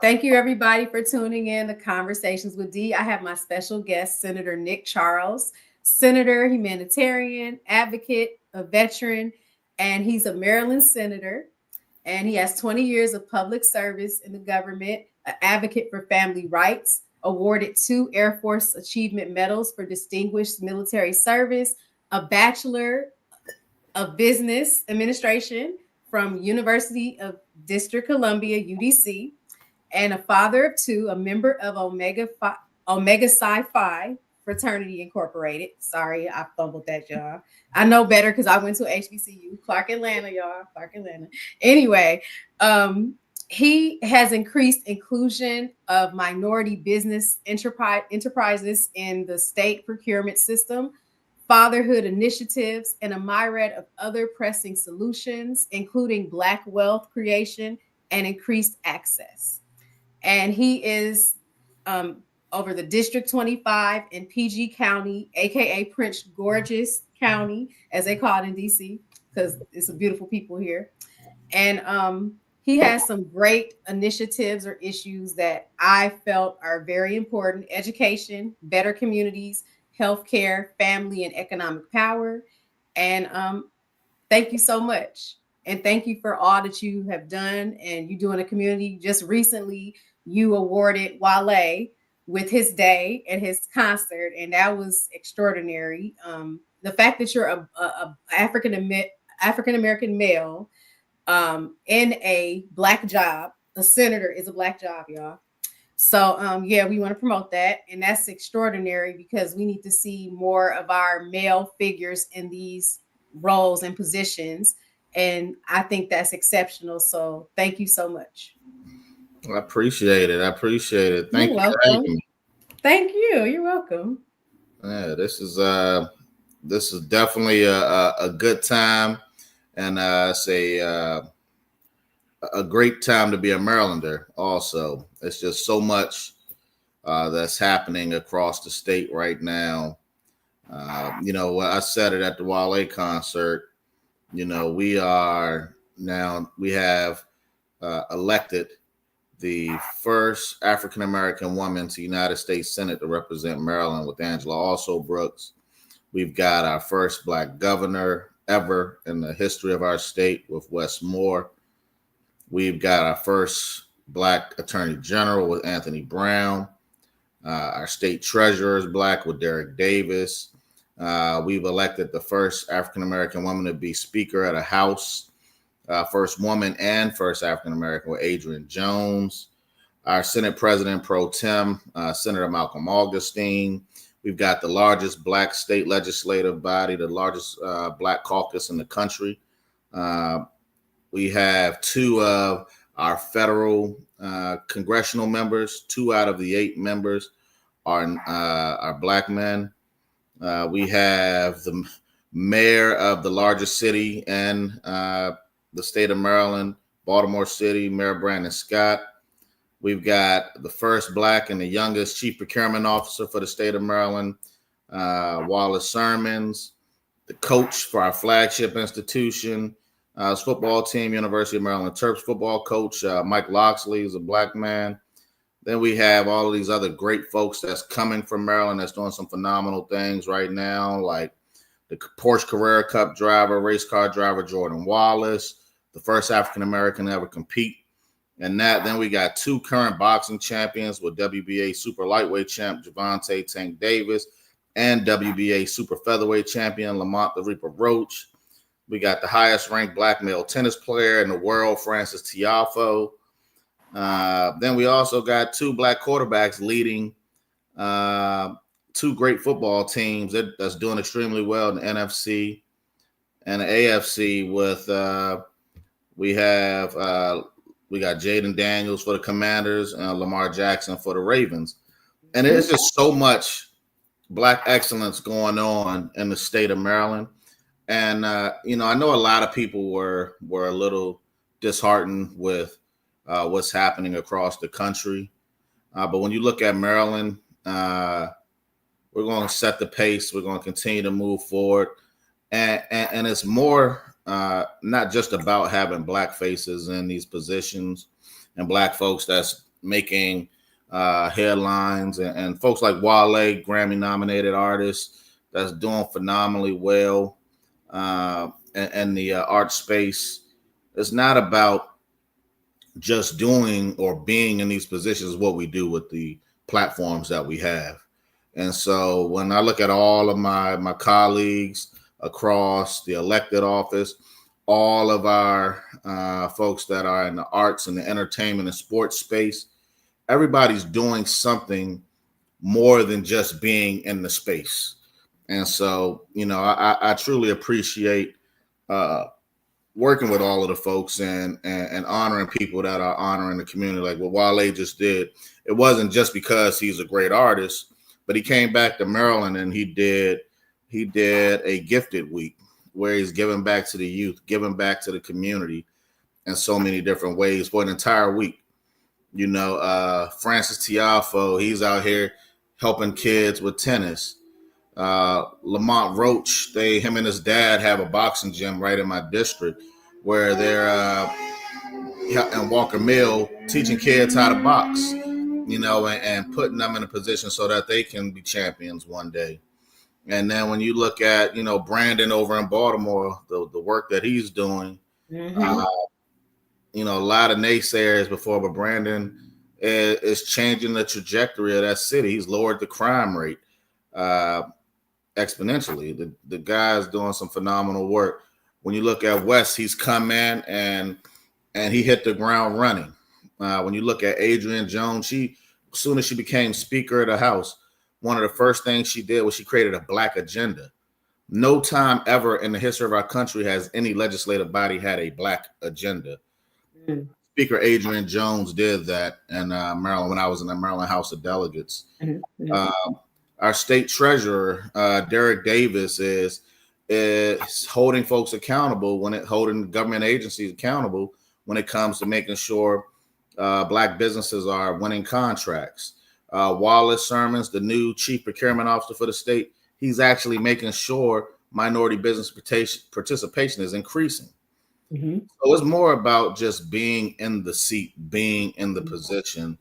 Thank you, everybody, for tuning in to Conversations with D. I have my special guest, Senator Nick Charles, senator, humanitarian, advocate, a veteran, and he's a Maryland senator. And he has 20 years of public service in the government, an advocate for family rights, awarded 2 Air Force Achievement Medals for distinguished military service, a Bachelor of Business Administration from University of District Columbia, UDC, and a father of two, a member of Omega Psi Phi Fraternity Incorporated. Sorry, I fumbled that, y'all. I know better because I went to HBCU, Clark Atlanta, y'all. Clark Atlanta. Anyway, he has increased inclusion of minority business enterprises in the state procurement system, fatherhood initiatives, and a myriad of other pressing solutions, including Black wealth creation and increased access. And he is over the District 25 in PG County, aka Prince George's County, as they call it in DC, because it's a beautiful people here. And he has some great initiatives or issues that I felt are very important: education, better communities, healthcare, family, and economic power. And thank you so much. And thank you for all that you have done and you do in the community. Just recently, you awarded Wale with his day and his concert, and that was extraordinary. The fact that you're a African American male in a Black job, a senator is a Black job, y'all. So yeah, we want to promote that, and that's extraordinary because we need to see more of our male figures in these roles and positions, and I think that's exceptional. So thank you so much. I appreciate it. I appreciate it. Thank You're you for having welcome. me. Thank you. You're welcome. Yeah, this is definitely a good time, and it's a great time to be a Marylander. Also, it's just so much that's happening across the state right now. I said it at the Wale concert. We have elected the first African American woman to the United States Senate to represent Maryland with Angela Also Brooks. We've got our first Black governor ever in the history of our state with Wes Moore. We've got our first Black attorney general with Anthony Brown. Our state treasurer is Black with Derek Davis. We've elected the first African American woman to be speaker at a house, first woman and first African American with Adrian Jones. Our Senate President Pro Tem, Senator Malcolm Augustine. We've got the largest Black state legislative body, the largest Black caucus in the country. We have 2 of our federal congressional members. 2 out of the 8 members are Black men. We have the mayor of the largest city in the state of Maryland, Baltimore City, Mayor Brandon Scott. We've got the first Black and the youngest chief procurement officer for the state of Maryland, Wallace Sermons, the coach for our flagship institution, football team, University of Maryland Terps football coach, Mike Loxley is a Black man. Then we have all of these other great folks that's coming from Maryland that's doing some phenomenal things right now, like the Porsche Carrera Cup driver, race car driver Jordan Wallace, the first African-American to ever compete. And then we got 2 current boxing champions with WBA super lightweight champ Javante Tank Davis and WBA super featherweight champion Lamont the Reaper Roach. We got the highest ranked Black male tennis player in the world, Francis Tiafoe. Then we also got 2 Black quarterbacks leading 2 great football teams that's doing extremely well in the NFC and the AFC. We got Jaden Daniels for the Commanders and Lamar Jackson for the Ravens. And there's just so much Black excellence going on in the state of Maryland. And, I know a lot of people were a little disheartened with what's happening across the country. But when you look at Maryland, we're going to set the pace. We're going to continue to move forward. And it's more not just about having Black faces in these positions and Black folks that's making headlines, and folks like Wale, Grammy nominated artist that's doing phenomenally well in the art space. It's not about just doing or being in these positions, is what we do with the platforms that we have. And so when I look at all of my colleagues across the elected office, all of our folks that are in the arts and the entertainment and sports space, everybody's doing something more than just being in the space. And so, I truly appreciate uh, working with all of the folks and honoring people that are honoring the community, like what Wale just did. It wasn't just because he's a great artist, but he came back to Maryland and he did a gifted week where he's giving back to the youth, giving back to the community in so many different ways for an entire week. Francis Tiafo, he's out here helping kids with tennis. Lamont Roach, him and his dad have a boxing gym right in my district where they're in Walker Mill teaching kids how to box, and putting them in a position so that they can be champions one day. And then when you look at, Brandon over in Baltimore, the work that he's doing, a lot of naysayers before, but Brandon is changing the trajectory of that city. He's lowered the crime rate exponentially. The guy's doing some phenomenal work. When you look at West, he's come in and he hit the ground running. When you look at Adrienne Jones, as soon as she became Speaker of the House, one of the first things she did was she created a Black agenda. No time ever in the history of our country has any legislative body had a Black agenda. Mm-hmm. Speaker Adrienne Jones did that in Maryland when I was in the Maryland House of Delegates. Mm-hmm. Our state treasurer, Derek Davis, is holding folks accountable holding government agencies accountable when it comes to making sure Black businesses are winning contracts. Wallace Sermons, the new chief procurement officer for the state, he's actually making sure minority business participation is increasing. Mm-hmm. So it's more about just being in the seat, being in the position,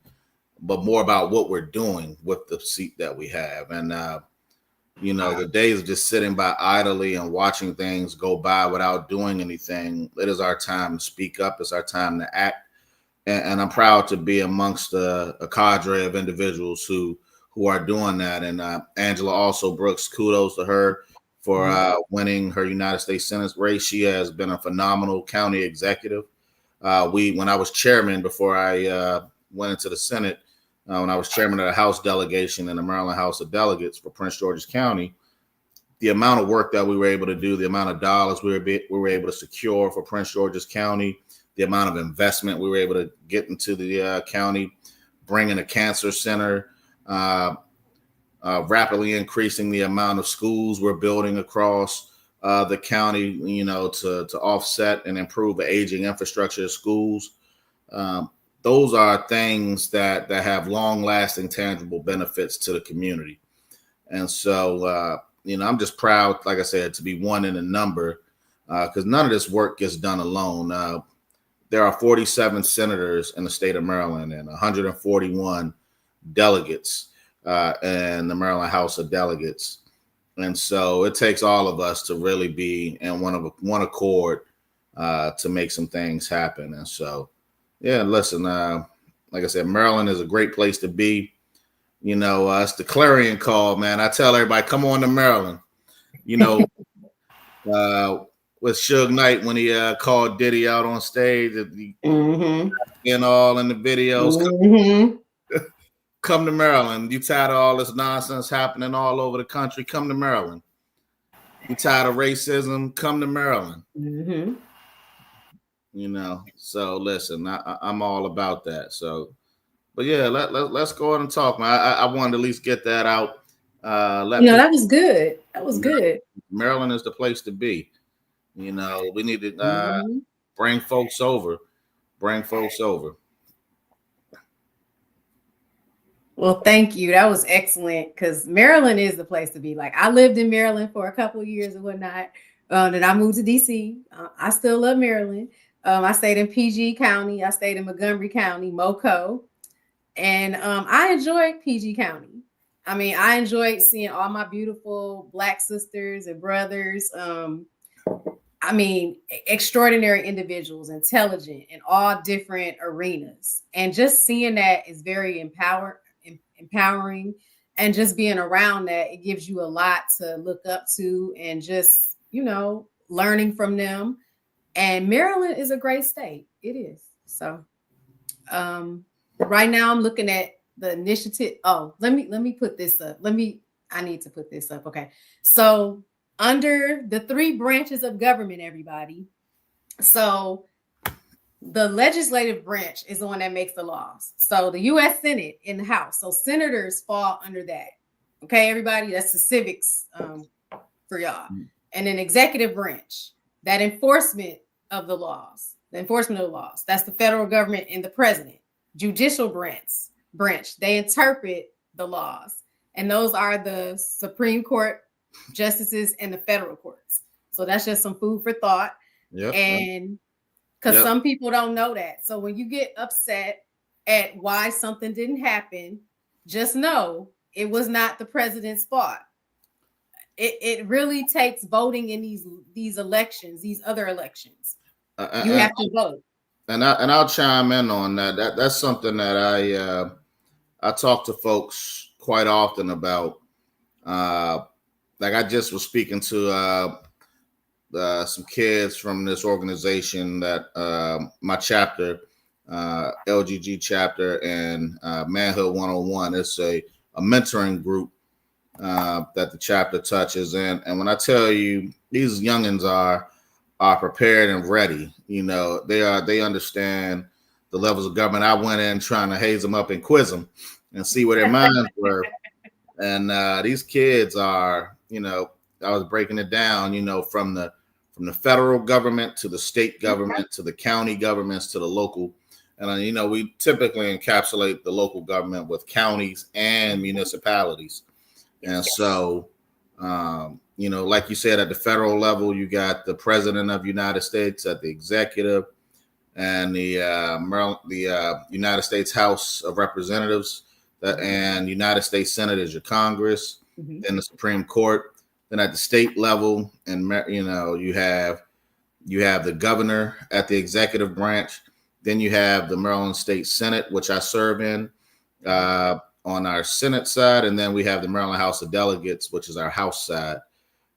but more about what we're doing with the seat that we have. And, the days of just sitting by idly and watching things go by without doing anything, it is our time to speak up. It's our time to act. And I'm proud to be amongst a cadre of individuals who are doing that. And Angela also Brooks, kudos to her for winning her United States Senate race. She has been a phenomenal county executive. When I was chairman, before I went into the Senate, when I was chairman of the House delegation in the Maryland House of Delegates for Prince George's County, the amount of work that we were able to do, the amount of dollars we were able to secure for Prince George's County, the amount of investment we were able to get into the county, bringing a cancer center, rapidly increasing the amount of schools we're building across the county, to offset and improve the aging infrastructure of schools. Those are things that have long-lasting, tangible benefits to the community. And so, I'm just proud, like I said, to be one in a number, because none of this work gets done alone. There are 47 senators in the state of Maryland and 141 delegates in the Maryland House of Delegates. And so it takes all of us to really be in one accord to make some things happen. And so, yeah, listen, like I said, Maryland is a great place to be. It's the clarion call, man. I tell everybody, come on to Maryland. With Suge Knight when he called Diddy out on stage and all in the videos. Come to Maryland. You tired of all this nonsense happening all over the country? Come to Maryland. You tired of racism? Come to Maryland. Mm-hmm. So listen, I'm all about that. So, but yeah, let's go ahead and talk, man. I wanted to at least get that out. That was good. That was good. Maryland is the place to be. We need to bring folks over. Well, thank you. That was excellent, because Maryland is the place to be. Like, I lived in Maryland for a couple of years and whatnot. Then I moved to DC. I still love Maryland. I stayed in PG County. I stayed in Montgomery County, Moco. And I enjoyed PG County. I mean, I enjoyed seeing all my beautiful Black sisters and brothers. I mean, extraordinary individuals, intelligent in all different arenas. And just seeing that is very empowering. And just being around that, it gives you a lot to look up to and just, learning from them. And Maryland is a great state. It is. So right now I'm looking at the initiative. Oh, let me put this up. I need to put this up. Okay. So under the three branches of government, everybody. So the legislative branch is the one that makes the laws. So the U.S. Senate in the House. So senators fall under that. Okay, everybody, that's the civics for y'all. And then executive branch, that enforcement of the laws, that's the federal government and the president. Judicial branch, they interpret the laws. And those are the Supreme Court justices and the federal courts. So that's just some food for thought. Yep. And because some people don't know that. So when you get upset at why something didn't happen, just know it was not the president's fault. It really takes voting in these elections, these other elections. You have to vote. And I'll chime in on that. That's something that I talk to folks quite often about. Like I just was speaking to some kids from this organization that my chapter, LGG chapter, and Manhood 101. It's a mentoring group that the chapter touches. And when I tell you these youngins are prepared and ready, they understand the levels of government. I went in trying to haze them up and quiz them and see where their minds were. And these kids are, I was breaking it down, from the federal government to the state government to the county governments to the local. And, we typically encapsulate the local government with counties and municipalities. And so, like you said, at the federal level, you got the president of the United States at the executive and the United States House of Representatives and United States Senate is your Congress, then the Supreme Court. Then at the state level, and you have the governor at the executive branch. Then you have the Maryland State Senate, which I serve in on our Senate side, and then we have the Maryland House of Delegates, which is our House side,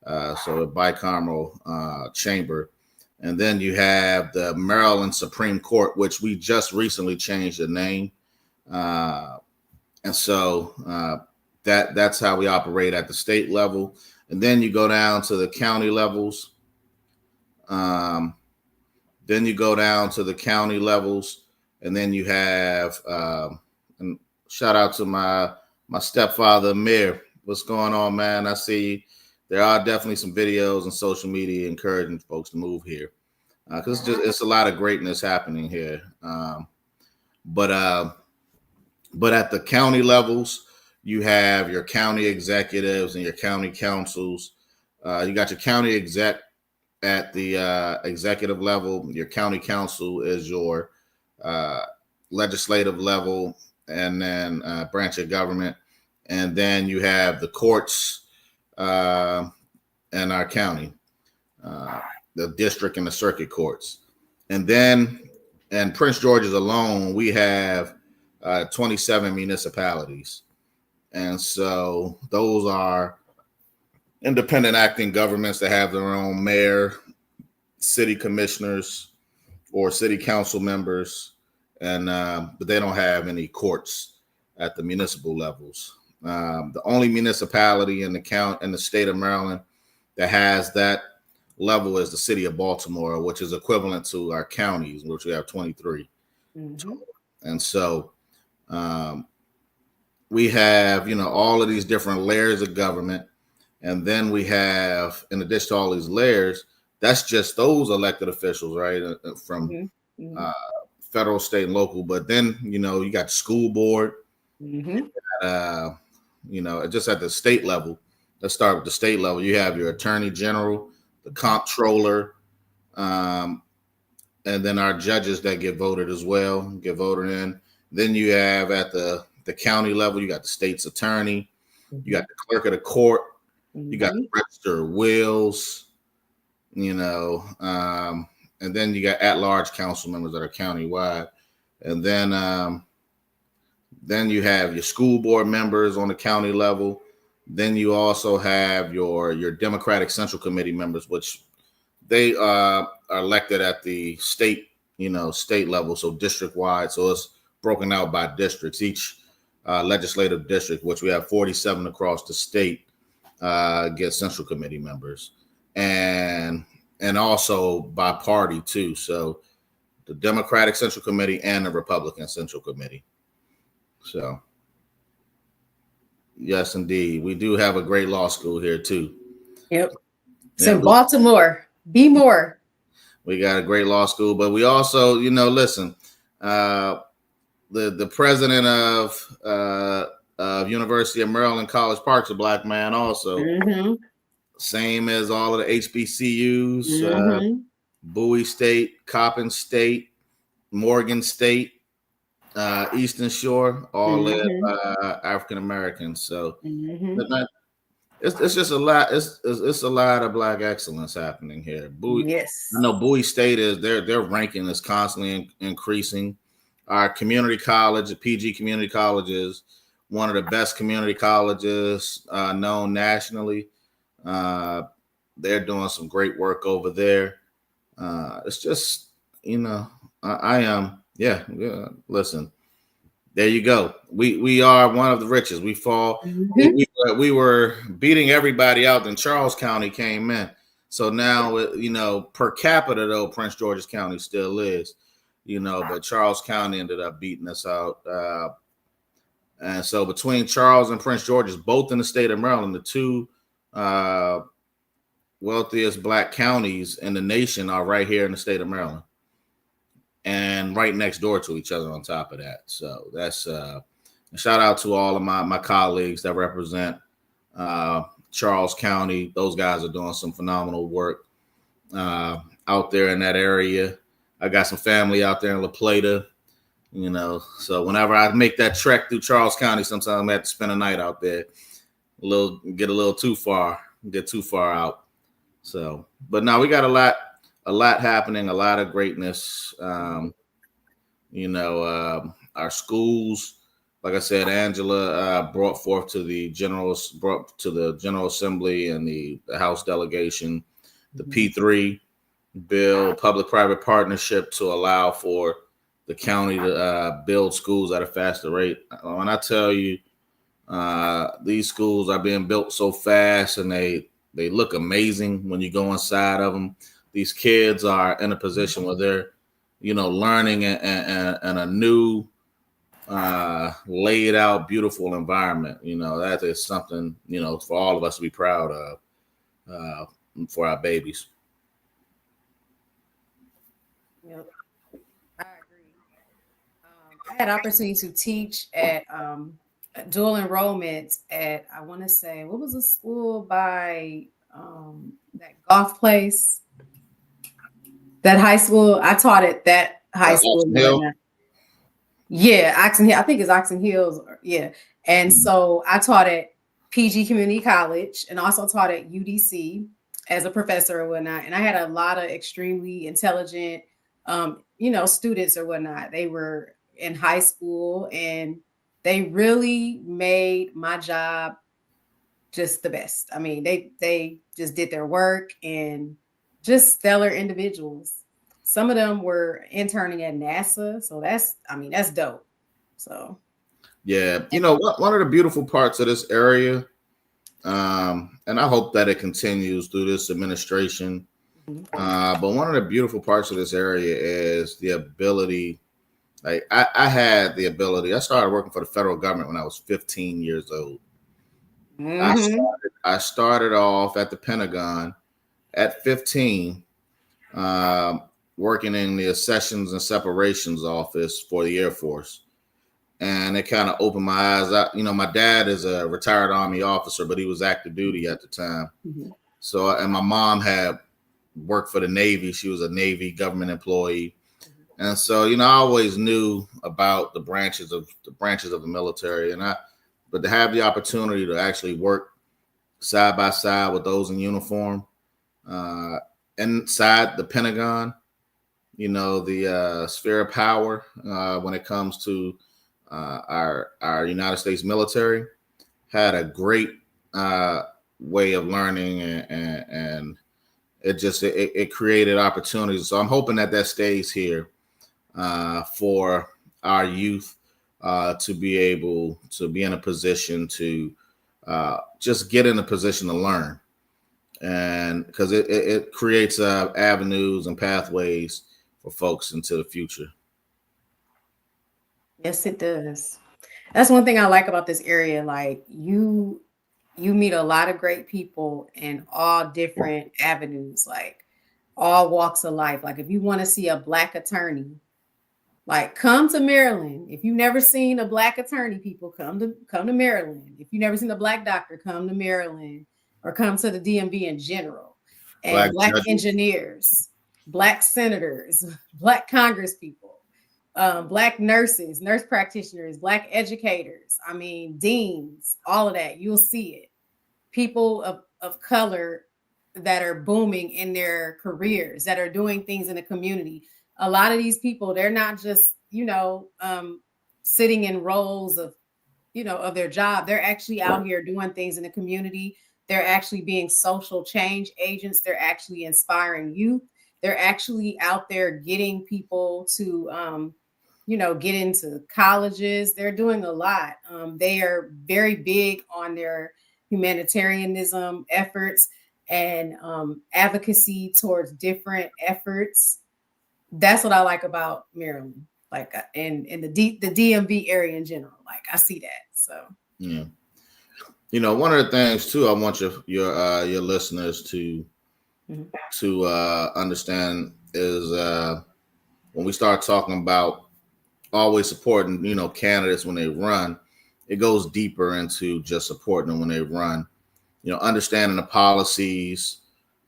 so a bicameral chamber. And then you have the Maryland Supreme Court, which we just recently changed the name, and so that's how we operate at the state level. And then you go down to the county levels. And then you have, and shout out to my stepfather, Amir. What's going on, man? I see there are definitely some videos and social media encouraging folks to move here. Because it's a lot of greatness happening here. But at the county levels, you have your county executives and your county councils. You got your county exec at the executive level. Your county council is your legislative level, and then branch of government. And then you have the courts in our county, the district and the circuit courts. And then in Prince George's alone, we have 27 municipalities. And so those are independent acting governments that have their own mayor, city commissioners, or city council members, and but they don't have any courts at the municipal levels. The only municipality in the state of Maryland that has that level is the city of Baltimore, which is equivalent to our counties, which we have 23. And so we have, all of these different layers of government. And then we have, in addition to all these layers, that's just those elected officials, right? From federal, state, and local. But then, you got school board, just at the state level. Let's start with the state level. You have your attorney general, the comptroller, and then our judges that get voted in. Then you have at the county level, you got the state's attorney, you got Mhm. the clerk of the court, you got the Mhm. register of wills, you know, and then you got at-large council members that are countywide, and then you have your school board members on the county level. Then you also have your Democratic Central Committee members, which they are elected at the state, state level, so district wide. So it's broken out by districts. Each legislative district, which we have 47 across the state, gets Central Committee members, and also by party too. So the Democratic Central Committee and the Republican Central Committee. So yes, indeed, we do have a great law school here too. Yep. It's Yeah, in Baltimore. Be more. we got a great law school, but we also, listen, the president of University of Maryland College Park's a black man also. Mm-hmm. Same as all of the HBCUs, Mm-hmm. Bowie State, Coppin State, Morgan State, Eastern Shore, all led Mm-hmm. by African Americans. So Mm-hmm. it's just a lot. It's a lot of black excellence happening here. I Yes. know Bowie State is their ranking is constantly increasing. Our community college, the PG Community College, is one of the best community colleges known nationally. They're doing some great work over there. It's just, I am, yeah. Listen, there you go. We are one of the richest. We fall. Mm-hmm. We were beating everybody out. Then Charles County came in. So now, per capita though, Prince George's County still is, but Charles County ended up beating us out. And so between Charles and Prince George's, both in the state of Maryland, the two wealthiest black counties in the nation are right here in the state of Maryland, and right next door to each other on top of that. So that's a shout out to all of my colleagues that represent Charles County. Those guys are doing some phenomenal work out there in that area. I got some family out there in La Plata, so whenever I make that trek through Charles County, sometimes I have to spend a night out there. Get a little too far out. So, but now we got a lot happening, a lot of greatness. Our schools, like I said, Angela brought to the General Assembly and the House delegation the P3 bill, public-private partnership, to allow for the county to build schools at a faster rate. When I tell you, these schools are being built so fast, and they look amazing when you go inside of them. These kids are in a position where they're, learning in a new, laid out, beautiful environment. That is something, for all of us to be proud of for our babies. Yep. I agree. I had opportunity to teach at dual enrollment at, I want to say, what was the school by that golf place? That high school. I taught at that high school. Yeah, Oxon Hill. I think it's Oxon Hills. Yeah. And so I taught at PG Community College and also taught at UDC as a professor or whatnot. And I had a lot of extremely intelligent, students or whatnot. They were in high school and they really made my job just the best. I mean, they just did their work and just stellar individuals. Some of them were interning at NASA, so that's dope. So yeah, one of the beautiful parts of this area, and I hope that it continues through this administration. But one of the beautiful parts of this area is the ability. Like I had the ability. I started working for the federal government when I was 15 years old. mm-hmm. I started off at the Pentagon at 15, working in the accessions and separations office for the Air Force. And it kind of opened my eyes. My dad is a retired Army officer, but he was active duty at the time. Mm-hmm. So, and my mom had worked for the Navy. She was a Navy government employee. And so, I always knew about the branches of the military, but to have the opportunity to actually work side by side with those in uniform uh, inside the Pentagon, the sphere of power when it comes to our United States military, had a great uh, way of learning, and it created opportunities. So I'm hoping that stays here for our youth to be able to be in a position to just get in a position to learn, and because it creates avenues and pathways for folks into the future. Yes, it does. That's one thing I like about this area. Like you meet a lot of great people in all different avenues, like all walks of life. Like if you want to see a black attorney, like come to Maryland. If you've never seen a black attorney, people come to Maryland. If you've never seen a black doctor, come to Maryland or come to the DMV in general. And Black black judges. engineers, black senators, black congresspeople, black nurses, nurse practitioners, black educators, I mean, deans, all of that. You'll see it. People of color that are booming in their careers, that are doing things in the community. A lot of these people, they're not just, sitting in roles of, of their job. They're actually out here doing things in the community. They're actually being social change agents. They're actually inspiring youth. They're actually out there getting people to, get into colleges. They're doing a lot. They are very big on their humanitarianism efforts and advocacy towards different efforts. That's what I like about Maryland, like in the DMV area in general. Like I see that. So Yeah. One of the things too, I want your listeners mhm. to understand is when we start talking about always supporting candidates when they run, it goes deeper into just supporting them when they run. Understanding the policies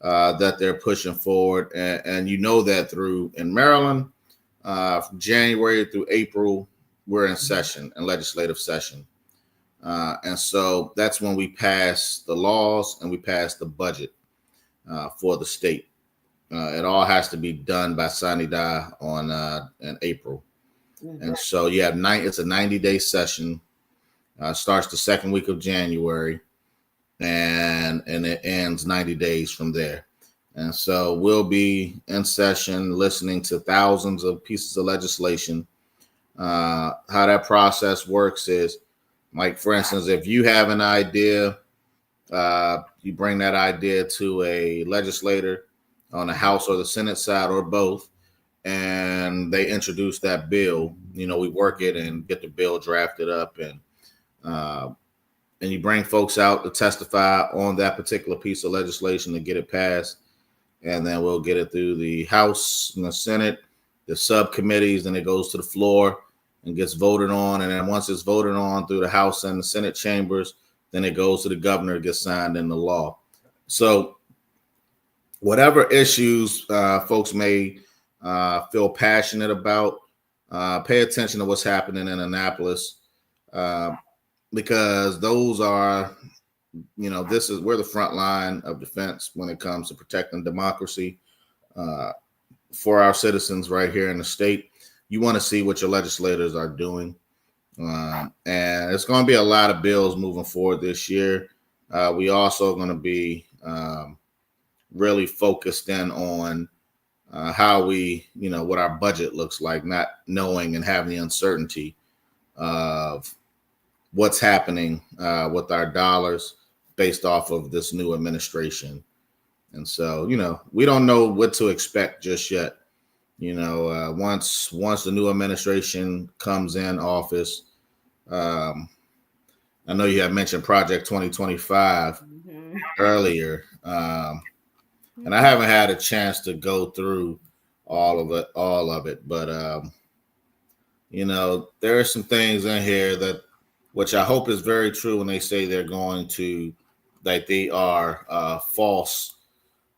that they're pushing forward, and that through in Maryland, from January through April, we're in session, in legislative session. And so that's when we pass the laws and we pass the budget for the state. It all has to be done by Sunny Die on in April. Mhm. And so it's a 90-day session. Starts the second week of January, and it ends 90 days from there. And so we'll be in session listening to thousands of pieces of legislation. How that process works is, like, for instance, if you have an idea, you bring that idea to a legislator on the House or the Senate side or both, and they introduce that bill. We work it and get the bill drafted up, uh, and you bring folks out to testify on that particular piece of legislation to get it passed, and then we'll get it through the House and the Senate, the subcommittees, and it goes to the floor and gets voted on. And then once it's voted on through the House and the Senate chambers, then it goes to the governor, gets signed into law. So whatever issues folks may feel passionate about, pay attention to what's happening in Annapolis, uh, because those are, we're the front line of defense when it comes to protecting democracy uh, for our citizens right here in the state. You want to see what your legislators are doing. And it's going to be a lot of bills moving forward this year. We also going to be really focused in on how what our budget looks like, not knowing and having the uncertainty of what's happening with our dollars based off of this new administration. And so, we don't know what to expect just yet. Once the new administration comes in office, um, I know you have mentioned Project 2025 Mhm. earlier, and I haven't had a chance to go through all of it, but there are some things in here that, which I hope is very true when they say that they are false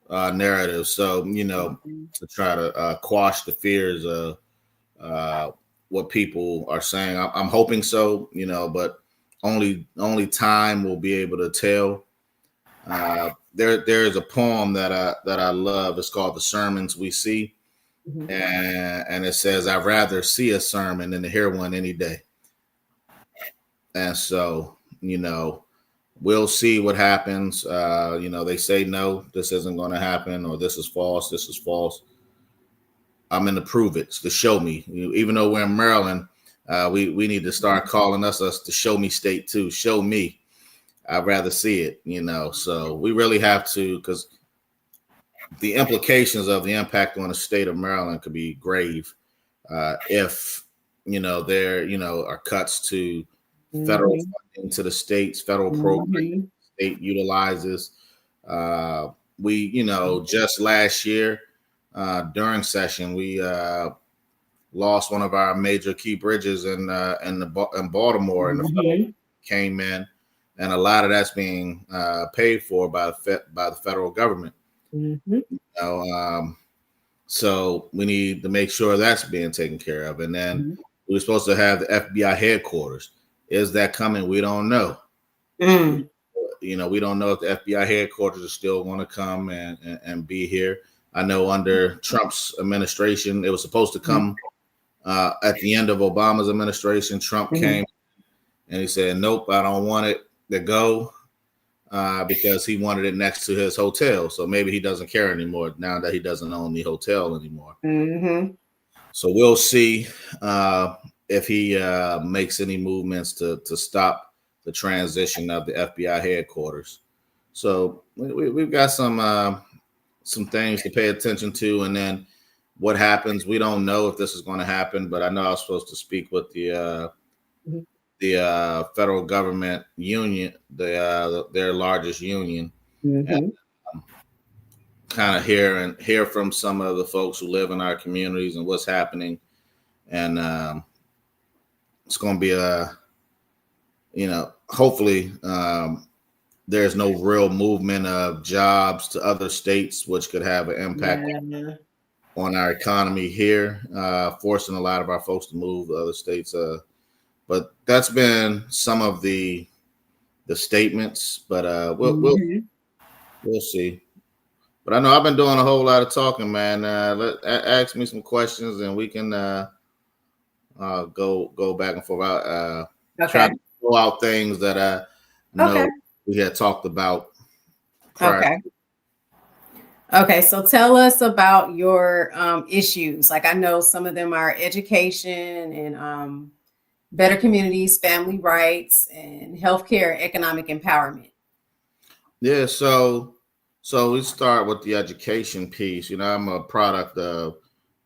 narratives. So, Mhm. to try to quash the fears of uh, what people are saying. I'm hoping so, but only time will be able to tell. There is a poem that I love. It's called "The Sermons We See," Mhm. and it says, "I'd rather see a sermon than to hear one any day." And so, we'll see what happens. They say no, this isn't going to happen, or this is false. This is false. I'm in to prove it, to show me. Even though we're in Maryland, we need to start calling us the show me state too. Show me. I'd rather see it. So we really have to, because the implications of the impact on the state of Maryland could be grave if there are cuts to federal Mhm. funding to the states, federal programs Mhm. state utilizes. Uh, we, just last year during session, we lost one of our major key bridges in Baltimore, and the federal Mhm. came in, and a lot of that's being paid for by the federal government. Mhm. You know, so we need to make sure that's being taken care of. And then Mhm. we were supposed to have the FBI headquarters. Is that coming? We don't know. Mm. We don't know if the FBI headquarters is still going to come and be here. I know under Trump's administration, it was supposed to come at the end of Obama's administration. Trump Mhm. came and he said, "Nope, I don't want it to go," because he wanted it next to his hotel. So maybe he doesn't care anymore now that he doesn't own the hotel anymore. Mhm. So we'll see uh, if he makes any movements to stop the transition of the FBI headquarters. So we've got some things to pay attention to, and then what happens. We don't know if this is going to happen, but I know I was supposed to speak with Mhm. the federal government union, their largest union, and Mhm. kind of hear from some of the folks who live in our communities and what's happening. And it's going to be hopefully there's no real movement of jobs to other states, which could have an impact Yeah. on our economy here, forcing a lot of our folks to move to other states. But that's been some of the statements. But Mhm. we'll see. But I know I've been doing a whole lot of talking, man. Ask me some questions, and we can go back and forth. Try Okay. to throw out things that I Okay. know we had talked about prior. Okay. Okay. So tell us about your issues. Like I know some of them are education and better communities, family rights, and healthcare, economic empowerment. Yeah, so we start with the education piece. I'm a product of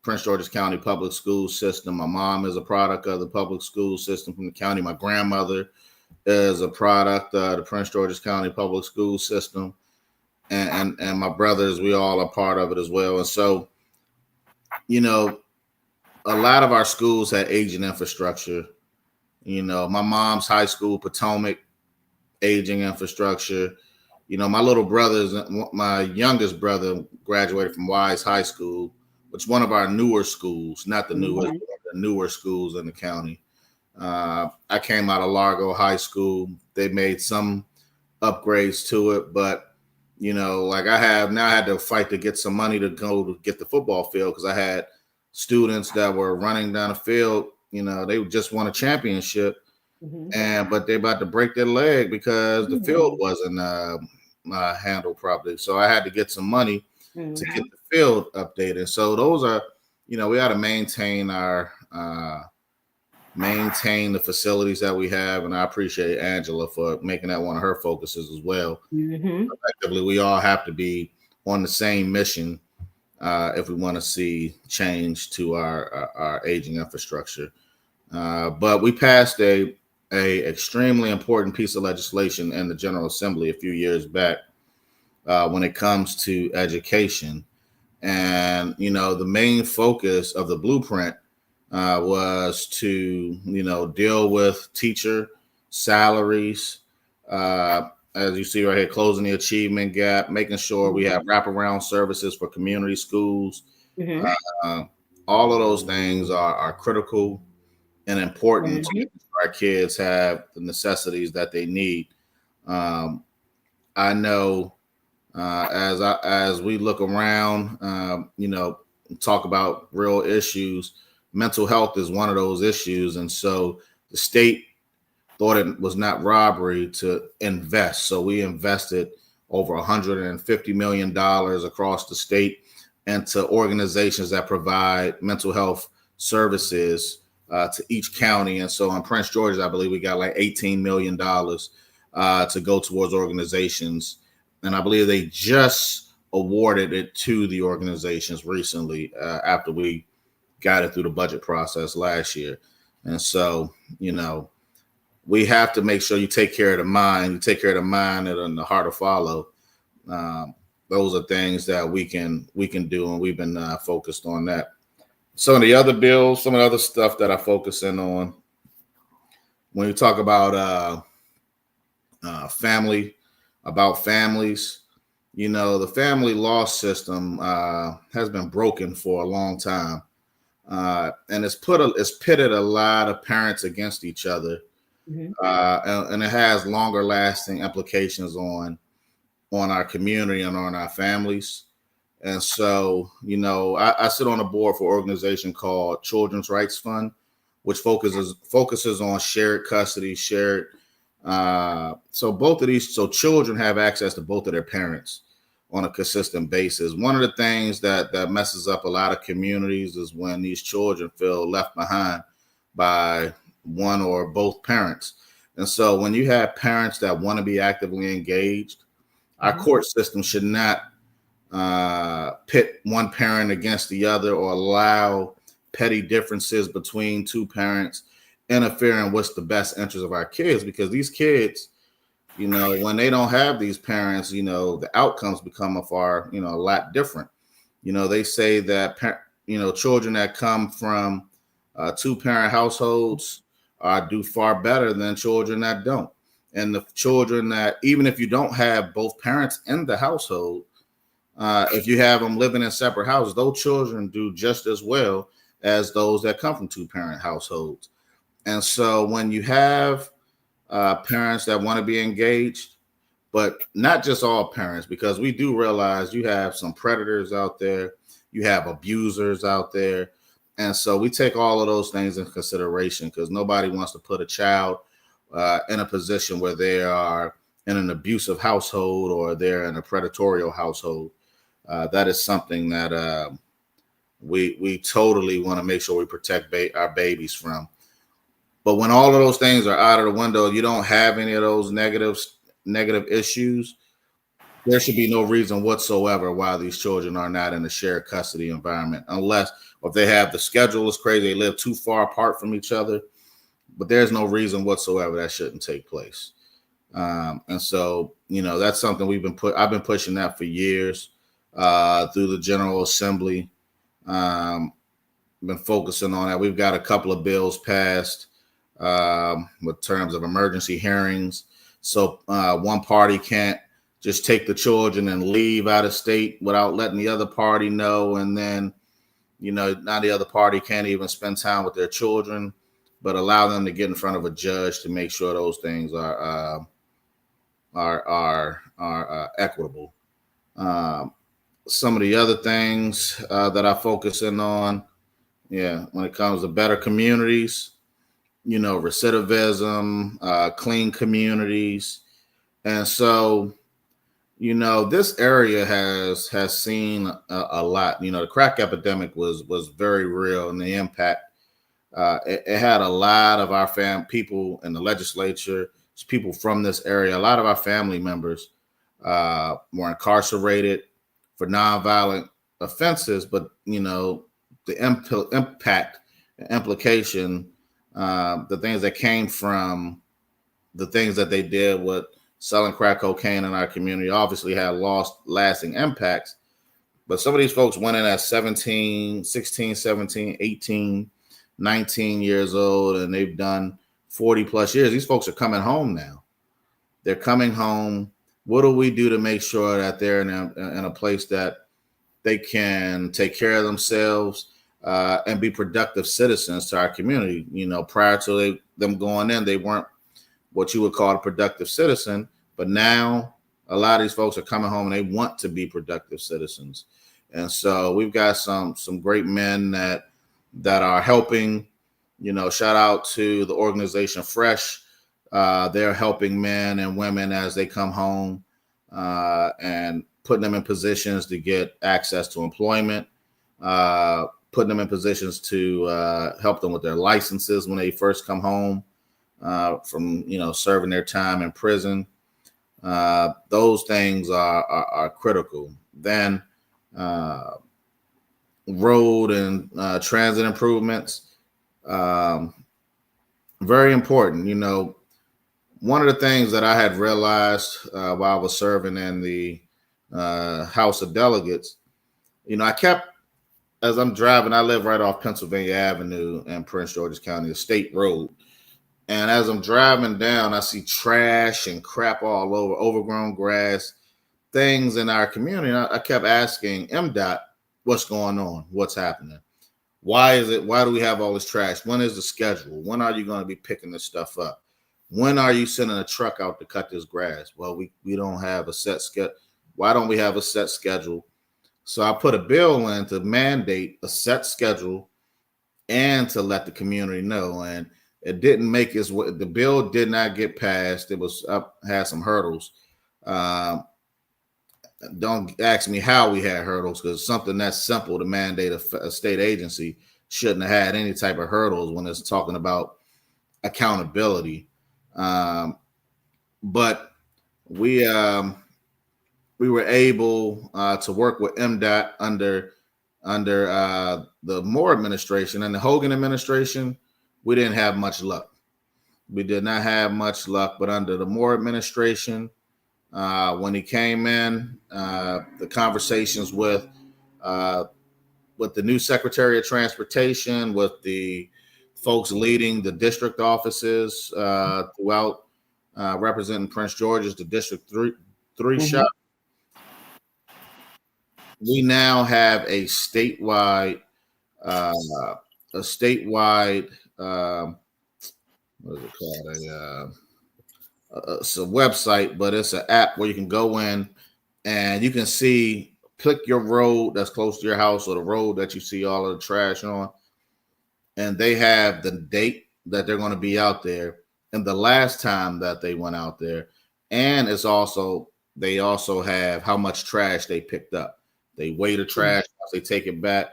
Prince George's County public school system. My mom is a product of the public school system from the county. My grandmother is a product of the Prince George's County public school system, and my brothers, we all are part of it as well. And so, you know, a lot of our schools had aging infrastructure. My mom's high school, Potomac, aging infrastructure. My little brother's, my youngest brother graduated from Wise High School, which is one of our newer schools, not the newest, Mhm. but the newer schools in the county. I came out of Largo High School. They made some upgrades to it, but like I had to fight to get some money to go to get the football field because I had students that were running down the field. They just won a championship, Mhm. and but they about to break their leg because the field Mhm. wasn't handled properly. So I had to get some money to get Mhm. the field updated. So those are, we got to maintain the facilities that we have, and I appreciate Angela for making that one of her focuses as well. Mhm. Effectively, we all have to be on the same mission if we want to see change to our aging infrastructure. But we passed a extremely important piece of legislation in the General Assembly a few years back when it comes to education. And the main focus of the blueprint was to deal with teacher salaries, as you see right here, closing the achievement gap, making sure we have wraparound services for community schools, Mhm. uh, All of those things are critical and important to Mhm. make sure our kids have the necessities that they need. Um, I know as we look around, talk about real issues, mental health is one of those issues, and so the state thought it was not robbery to invest. So we invested over $150 million across the state into organizations that provide mental health services to each county. And so in Prince George's, I believe we got like $18 million to go towards organizations. And I believe they just awarded it to the organizations recently after we got it through the budget process last year. And so, we have to make sure you take care of the mind. You take care of the mind and the heart to follow. Um, those are things that we can do, and we've been focused on that. Some of the other bills, some of the other stuff that I focus in on when you talk about family, about families. The family law system has been broken for a long time, and it's pitted a lot of parents against each other, Mhm. and it has longer lasting implications on our community and on our families. And so, I sit on a board for an organization called Children's Rights Fund, which focuses on shared custody, shared. So both of these, so children have access to both of their parents on a consistent basis. One of the things that messes up a lot of communities is when these children feel left behind by one or both parents. And so when you have parents that want to be actively engaged, our Mhm. court system should not pit one parent against the other or allow petty differences between two parents interfere in what's the best interest of our kids, because these kids, when they don't have these parents, the outcomes become a lot different. They say that children that come from two parent households do far better than children that don't. And the children that, even if you don't have both parents in the household, if you have them living in separate houses, those children do just as well as those that come from two parent households. And so when you have parents that want to be engaged, but not just all parents, because we do realize you have some predators out there, you have abusers out there. And so we take all of those things into consideration, because nobody wants to put a child in a position where they are in an abusive household or they're in a predatory household. That is something that we totally want to make sure we protect our babies from. But when all of those things are out of the window, you don't have any of those negative issues. There should be no reason whatsoever why these children are not in a shared custody environment, unless if they have the schedule is crazy, they live too far apart from each other. But there's no reason whatsoever that shouldn't take place. And so, that's something I've been pushing that for years through the General Assembly. Um, been focusing on that. We've got a couple of bills passed with terms of emergency hearings. So one party can't just take the children and leave out of state without letting the other party know. And then, now the other party can't even spend time with their children, but allow them to get in front of a judge to make sure those things are equitable. Um, some of the other things that I focus in on, yeah, when it comes to better communities, recidivism, clean communities. And so, this area has seen a lot. The crack epidemic was very real, and the impact it had a lot of our people in the legislature, people from this area. A lot of our family members were incarcerated for nonviolent offenses, but the impact, the implication, the things that came from the things that they did with selling crack cocaine in our community obviously had lost lasting impacts. But some of these folks went in at 17, 16, 17, 18, 19 years old, and they've done 40 plus years. These folks are coming home now. They're coming home. What do we do to make sure that they're in a place that they can take care of themselves? and be productive citizens to our community. Prior to them going in, they weren't what you would call a productive citizen, but now a lot of these folks are coming home and they want to be productive citizens. And so we've got some great men that are helping. Shout out to the organization Fresh. They're helping men and women as they come home and putting them in positions to get access to employment, putting them in positions to help them with their licenses when they first come home from serving their time in prison. Those things are critical. Then road and transit improvements, very important. One of the things that I had realized while I was serving in the House of Delegates, I kept, as I'm driving, I live right off Pennsylvania Avenue in Prince George's County, a state road. And as I'm driving down, I see trash and crap all over, overgrown grass, things in our community. And I kept asking MDOT, what's going on? What's happening? Why do we have all this trash? When is the schedule? When are you going to be picking this stuff up? When are you sending a truck out to cut this grass? Well, we don't have a set schedule. Why don't we have a set schedule? So I put a bill in to mandate a set schedule and to let the community know. And it didn't make the bill did not get passed. It was had some hurdles. Don't ask me how we had hurdles, because something that's simple to mandate a state agency shouldn't have had any type of hurdles when it's talking about accountability. But we were able to work with MDOT under the Moore administration and the Hogan administration. We didn't have much luck. We did not have much luck, but under the Moore administration, when he came in, the conversations with the new Secretary of Transportation, with the folks leading the district offices throughout representing Prince George's, the District 3 shop, we now have a statewide what is it called? It's a website, but it's an app where you can go in and you can click your road that's close to your house or the road that you see all of the trash on, and they have the date that they're going to be out there and the last time that they went out there, and they also have how much trash they picked up. They weigh the trash, they take it back,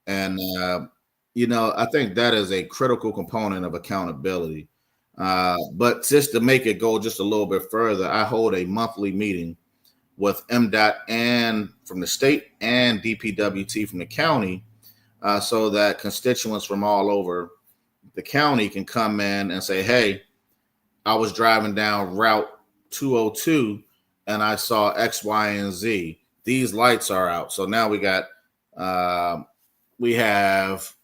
and I think that is a critical component of accountability. But just to make it go just a little bit further, I hold a monthly meeting with MDOT and from the state and DPWT from the county, so that constituents from all over the county can come in and say, hey, I was driving down Route 202 and I saw X, Y, and Z. These lights are out. So now we have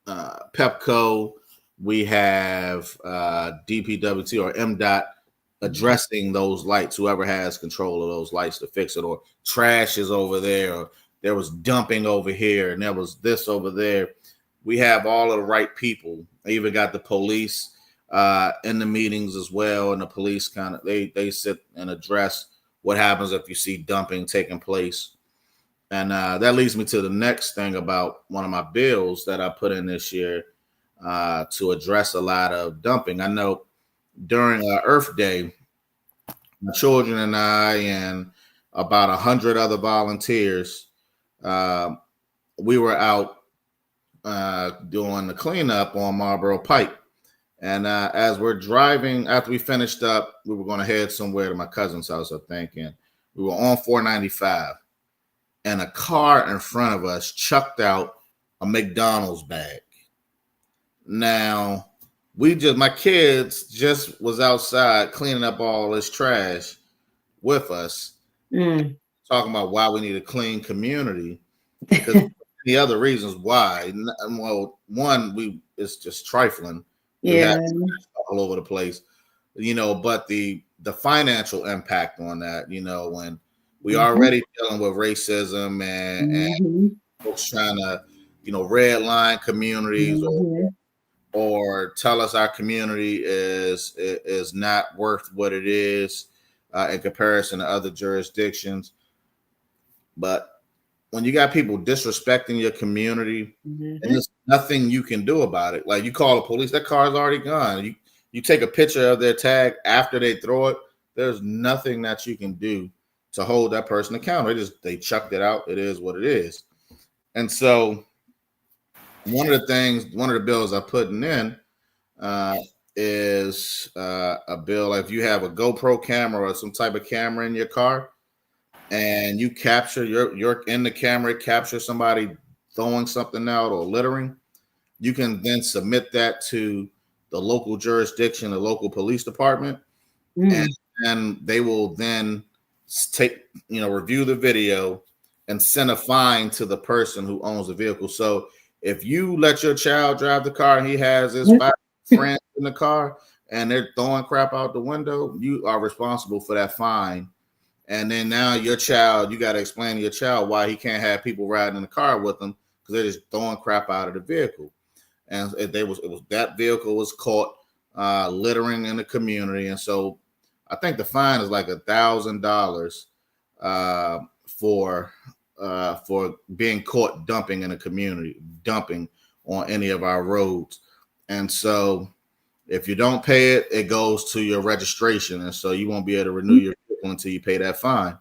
Pepco, we have DPWT or MDOT addressing those lights, whoever has control of those lights to fix it, or trash is over there, or there was dumping over here and there was this over there. We have all of the right people. I even got the police in the meetings as well, and the police they sit and address what happens if you see dumping taking place. And that leads me to the next thing about one of my bills that I put in this year to address a lot of dumping. I know during Earth Day, my children and I and about 100 other volunteers, we were out doing the cleanup on Marlboro Pike. And as we're driving, after we finished up, we were going to head somewhere to my cousin's house, I think. And we were on 495. And a car in front of us chucked out a McDonald's bag. Now, my kids just was outside cleaning up all this trash with us, talking about why we need a clean community. Because the other reasons why, well, one, it's just trifling. Yeah, all over the place, but the financial impact on that, when we already dealing with racism and folks trying to red line communities, Mhm. or tell us our community is not worth what it is in comparison to other jurisdictions. But when you got people disrespecting your community, and Mhm. there's nothing you can do about it. Like, you call the police, that car's already gone. You take a picture of their tag after they throw it. There's nothing that you can do to hold that person accountable. They chucked it out. It is what it is. And so one of the bills I putting in uh, is a bill. Like, if you have a GoPro camera or some type of camera in your car, and you capture you're in the camera, capture somebody throwing something out or littering, you can then submit that to the local jurisdiction, the local police department, and Mm. and they will then take review the video and send a fine to the person who owns the vehicle. So if you let your child drive the car and he has his 5 friends in the car and they're throwing crap out the window, you are responsible for that fine. And then now your child, you got to explain to your child why he can't have people riding in the car with him, because they're just throwing crap out of the vehicle. And it was that vehicle was caught littering in the community, and so I think the fine is like $1,000 for being caught dumping in a community, dumping on any of our roads. And so if you don't pay it, it goes to your registration, and so you won't be able to renew your vehicle until you pay that fine.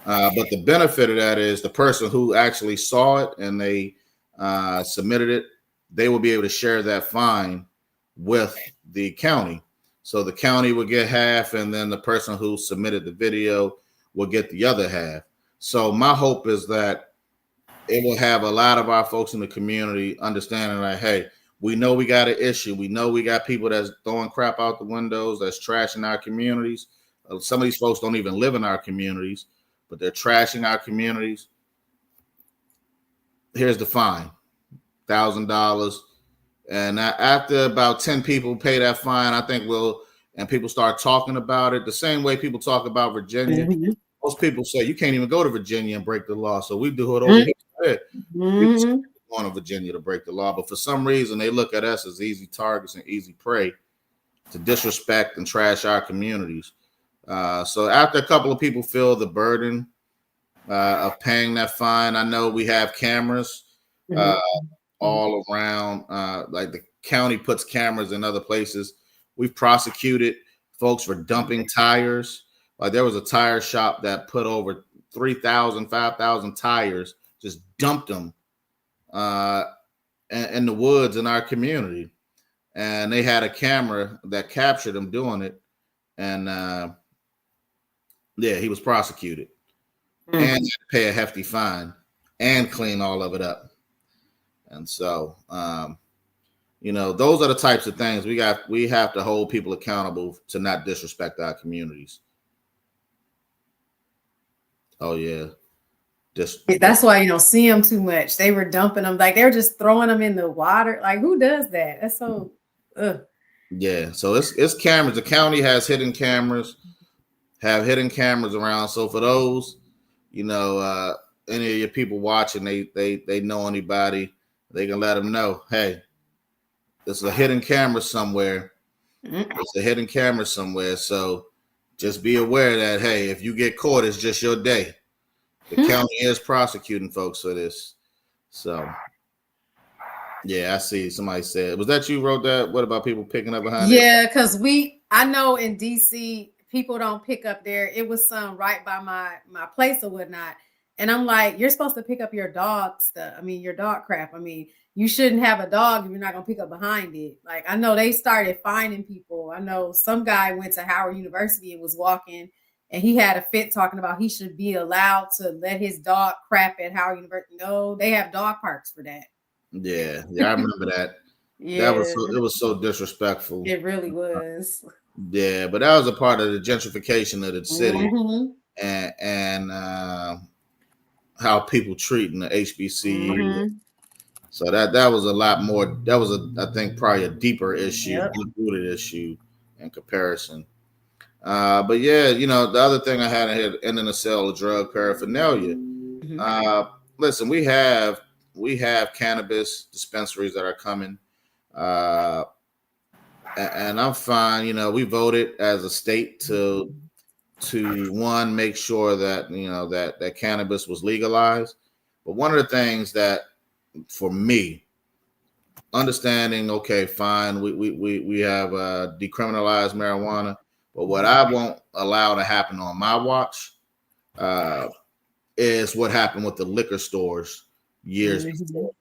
But the benefit of that is the person who actually saw it and they submitted it, they will be able to share that fine with the county. So the county will get half, and then the person who submitted the video will get the other half. So my hope is that it will have a lot of our folks in the community understanding, like, hey, we know we got an issue. We know we got people that's throwing crap out the windows, that's trashing our communities. Some of these folks don't even live in our communities, but they're trashing our communities. Here's the fine, $1,000. And after about 10 people pay that fine, I think and people start talking about it the same way people talk about Virginia. Mhm. Most people say you can't even go to Virginia and break the law, so we do it over Mhm. here. People Mhm. going to Virginia to break the law, but for some reason they look at us as easy targets and easy prey to disrespect and trash our communities. So after a couple of people feel the burden of paying that fine, I know we have cameras uh, Mhm. all around. Like, the county puts cameras in other places. We've prosecuted folks for dumping tires. Like, there was a tire shop that put over 3,000, 5,000 tires, just dumped them uh, in the woods in our community. And they had a camera that captured them doing it. And yeah, he was prosecuted and had Mhm. to pay a hefty fine and clean all of it up. And so, those are the types of things we have to hold people accountable to not disrespect our communities. Oh yeah, That's why you don't see them too much. They were dumping them, like they were just throwing them in the water. Like, who does that? That's so. Ugh. yeah. So it's cameras. The county has hidden cameras, have hidden cameras around. So for those, you know, uh, any of your people watching, they know anybody, they can let them know. Hey, there's a hidden camera somewhere. Mm. There's a hidden camera somewhere. So just be aware that, hey, if you get caught, it's just your day. The county is prosecuting folks for this. So yeah, I see. Somebody said, was that you wrote that? What about people picking up behind their? Yeah, because I know in DC people don't pick up there. It was some right by my place or whatnot, and I'm like, you're supposed to pick up your dog stuff. I mean, your dog crap. I mean, you shouldn't have a dog if you're not gonna pick up behind it. Like, I know they started finding people. I know some guy went to Howard University and was walking, and he had a fit talking about he should be allowed to let his dog crap at Howard University. No, they have dog parks for that. Yeah, yeah, I remember that. Yeah, It was so disrespectful. it really was. Yeah, but that was a part of the gentrification of the city, Mhm. and how people treat in the HBCU. Mhm. So that was a lot more. That was I think probably a deeper issue, Yep. deep rooted issue in comparison. But yeah, the other thing I had in here, ending the sale of drug paraphernalia. Mhm. Uh, Listen, we have we have cannabis dispensaries that are coming, uh, and I'm fine. We voted as a state to one make sure that that cannabis was legalized. But one of the things that for me, understanding, okay, fine, we have decriminalized marijuana, but what I won't allow to happen on my watch uh, is what happened with the liquor stores years before.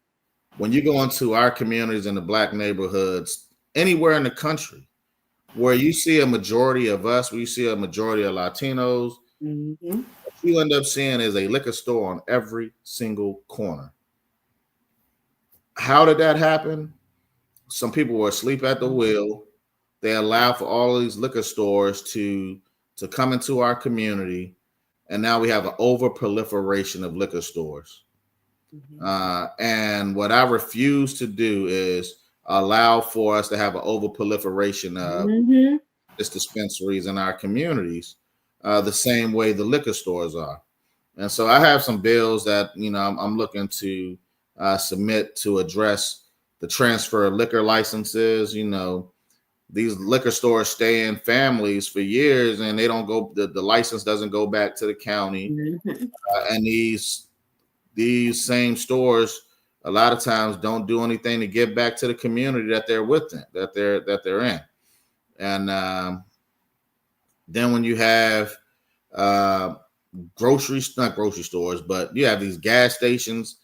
When you go into our communities in the black neighborhoods, anywhere in the country, where you see a majority of us, where you see a majority of Latinos, what you end up seeing is a liquor store on every single corner. How did that happen? Some people were asleep at the wheel. They allowed for all of these liquor stores to come into our community, and now we have an over proliferation of liquor stores. And what I refuse to do is allow for us to have an over proliferation of this dispensaries in our communities, the same way the liquor stores are. And so I have some bills that I'm looking to submit to address the transfer of liquor licenses. These liquor stores stay in families for years, and they don't go. The license doesn't go back to the county, and these same stores a lot of times don't do anything to give back to the community that they're within, that they're in. And then when you have not grocery stores, but you have these gas stations.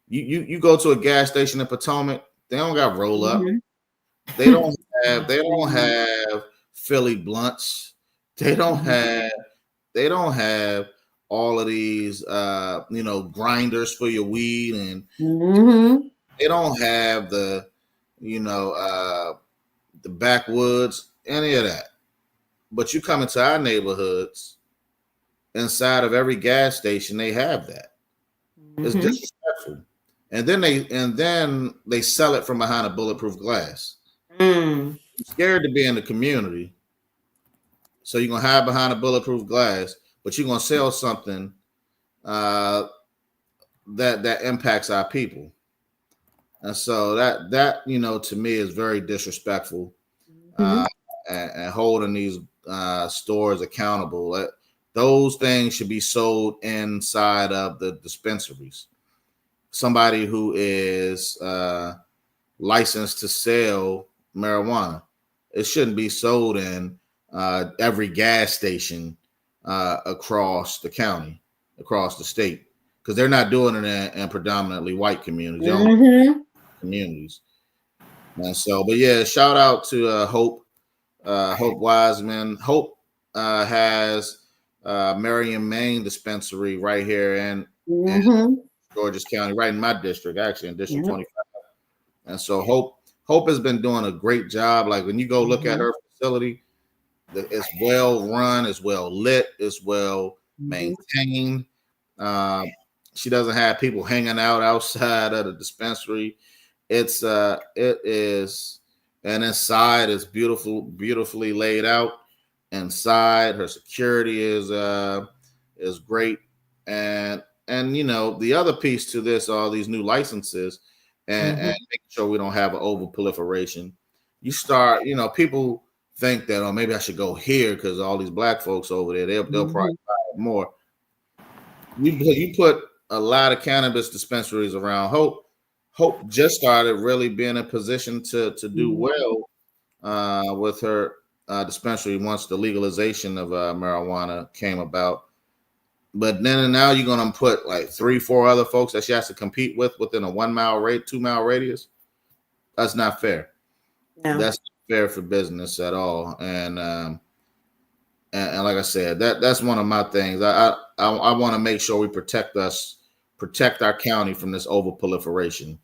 You go to a gas station in Potomac, they don't got roll up. They don't have Philly blunts. They don't have all of these grinders for your weed, and they don't have the backwoods, any of that. But you come into our neighborhoods, inside of every gas station, they have that. It's disrespectful. And then they sell it from behind a bulletproof glass. You're scared to be in the community, so you're gonna hide behind a bulletproof glass, but you're gonna sell something that impacts our people. And so that to me is very disrespectful, and holding these stores accountable. Those things should be sold inside of the dispensaries. Somebody who is licensed to sell marijuana, it shouldn't be sold in every gas station across the county, across the state, because they're not doing it in predominantly white communities. Communities. And so, but yeah, shout out to Hope Wiseman. Hope has Marion, Maine dispensary right here in Georges County, right in my district, actually in District 25. And so Hope has been doing a great job. Like when you go look at her facility, it's well run, it's well lit, it's well maintained. She doesn't have people hanging out outside of the dispensary. It is, and inside is beautifully laid out. Inside, her security is great, and the other piece to this, all these new licenses, and making sure we don't have an over proliferation. You start, people think that, oh, maybe I should go here because all these black folks over there, they'll probably buy it more. You put a lot of cannabis dispensaries around. Hope just started really being in a position to do well with her dispensary once the legalization of marijuana came about. But then and now you're gonna put like 3-4 other folks that she has to compete with within a 2-mile radius. That's not fair. No. That's not fair for business at all. And like I said, that's one of my things. I want to make sure we protect our county from this over proliferation,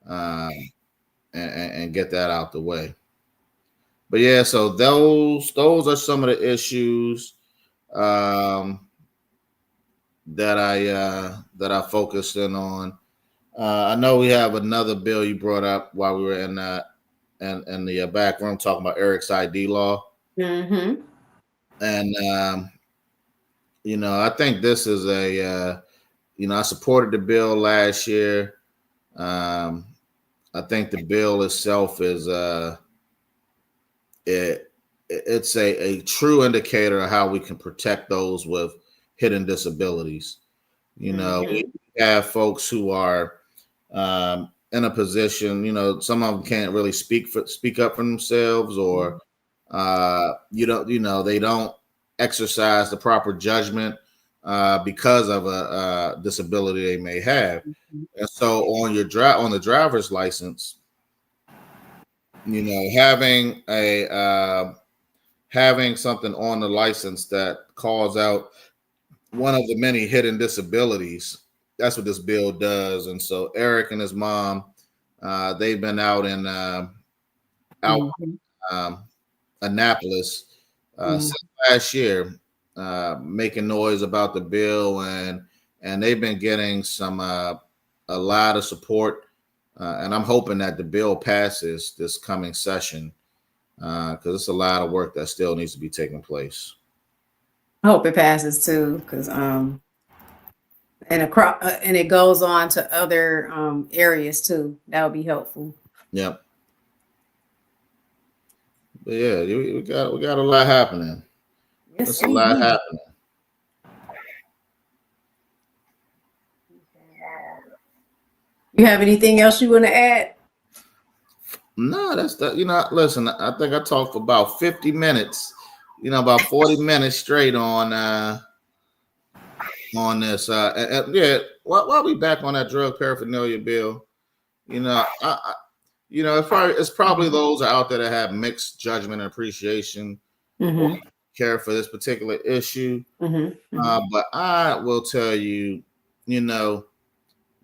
and get that out the way. But yeah, so those are some of the issues that I focused in on. I know we have another bill you brought up while we were in the back room talking about Eric's ID law. And I think this is I supported the bill last year. Um, I think the bill itself is it it's a true indicator of how we can protect those with hidden disabilities. You know, we Mhm. have folks who are in a position. You know, some of them can't really speak up for themselves, or they don't exercise the proper judgment because of a disability they may have. Mhm. And so on the driver's license, having having something on the license that calls out one of the many hidden disabilities. That's what this bill does. And so Eric and his mom, they've been out Mhm. um, Annapolis Mhm. since last year, making noise about the bill, and they've been getting a lot of support. And I'm hoping that the bill passes this coming session because it's a lot of work that still needs to be taking place. I hope it passes too, because and across and it goes on to other areas too. That would be helpful. Yep. But yeah, we got a lot happening. Yes, There's a we lot do. happening. You have anything else you want to add? No, that's that. Listen, I think I talked for about 50 minutes. About 40 minutes straight on this. Yeah, while we back on that drug paraphernalia bill, it's probably Mhm. those out there that have mixed judgment and appreciation or Mhm. care for this particular issue. Mhm. Mhm. But I will tell you, you know,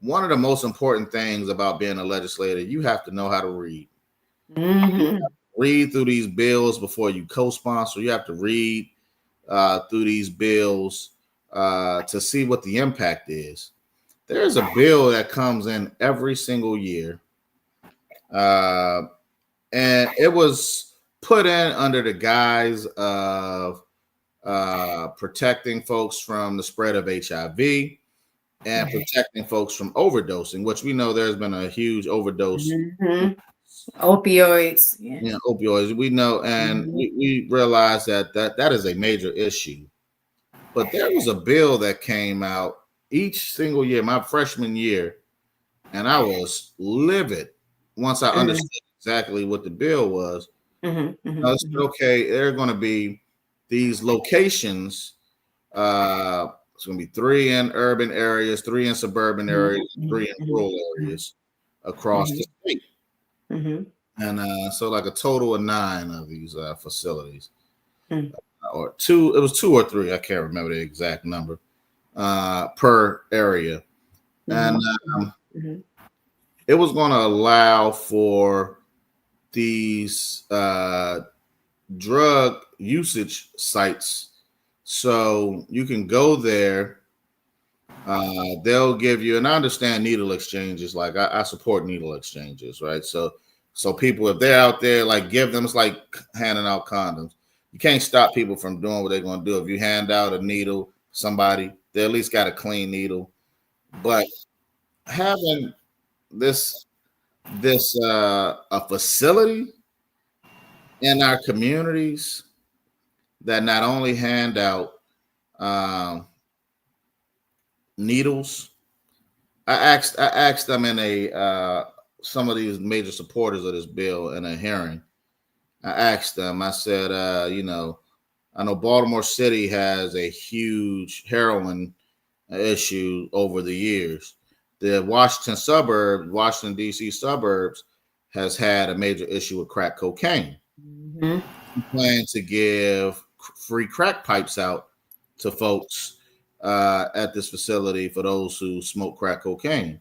one of the most important things about being a legislator, you have to know how to read. Mhm. Read through these bills before you co-sponsor. You have to read through these bills to see what the impact is. There's a bill that comes in every single year, uh, and it was put in under the guise of protecting folks from the spread of HIV and protecting folks from overdosing, which we know there's been a huge overdose. Mhm. Opioids. Yeah. Opioids. We know, and Mhm. we realize that is a major issue. But there was a bill that came out each single year, my freshman year, and I was livid once I Mhm. understood exactly what the bill was. Mhm. I Mhm. said, okay, there are going to be these locations. It's going to be 3 in urban areas, 3 in suburban Mhm. areas, 3 Mhm. in Mhm. rural Mhm. areas across the Mhm. state. Mhm. And so, like a total of 9 of these facilities, Mhm. or two, it was 2 or 3, I can't remember the exact number, per area. And Mhm. Mhm. Mhm. it was going to allow for these drug usage sites. So you can go there. They'll give you, and I understand needle exchanges. Like I support needle exchanges, right? So people, if they're out there, like give them. It's like handing out condoms. You can't stop people from doing what they're going to do. If you hand out a needle, somebody they at least got a clean needle. But having this a facility in our communities that not only hand out um, needles. I asked them in a some of these major supporters of this bill in a hearing. I asked them. I said, I know Baltimore City has a huge heroin issue over the years. The Washington D.C. suburbs, has had a major issue with crack cocaine. Mhm. Plan to give free crack pipes out to folks at this facility for those who smoke crack cocaine.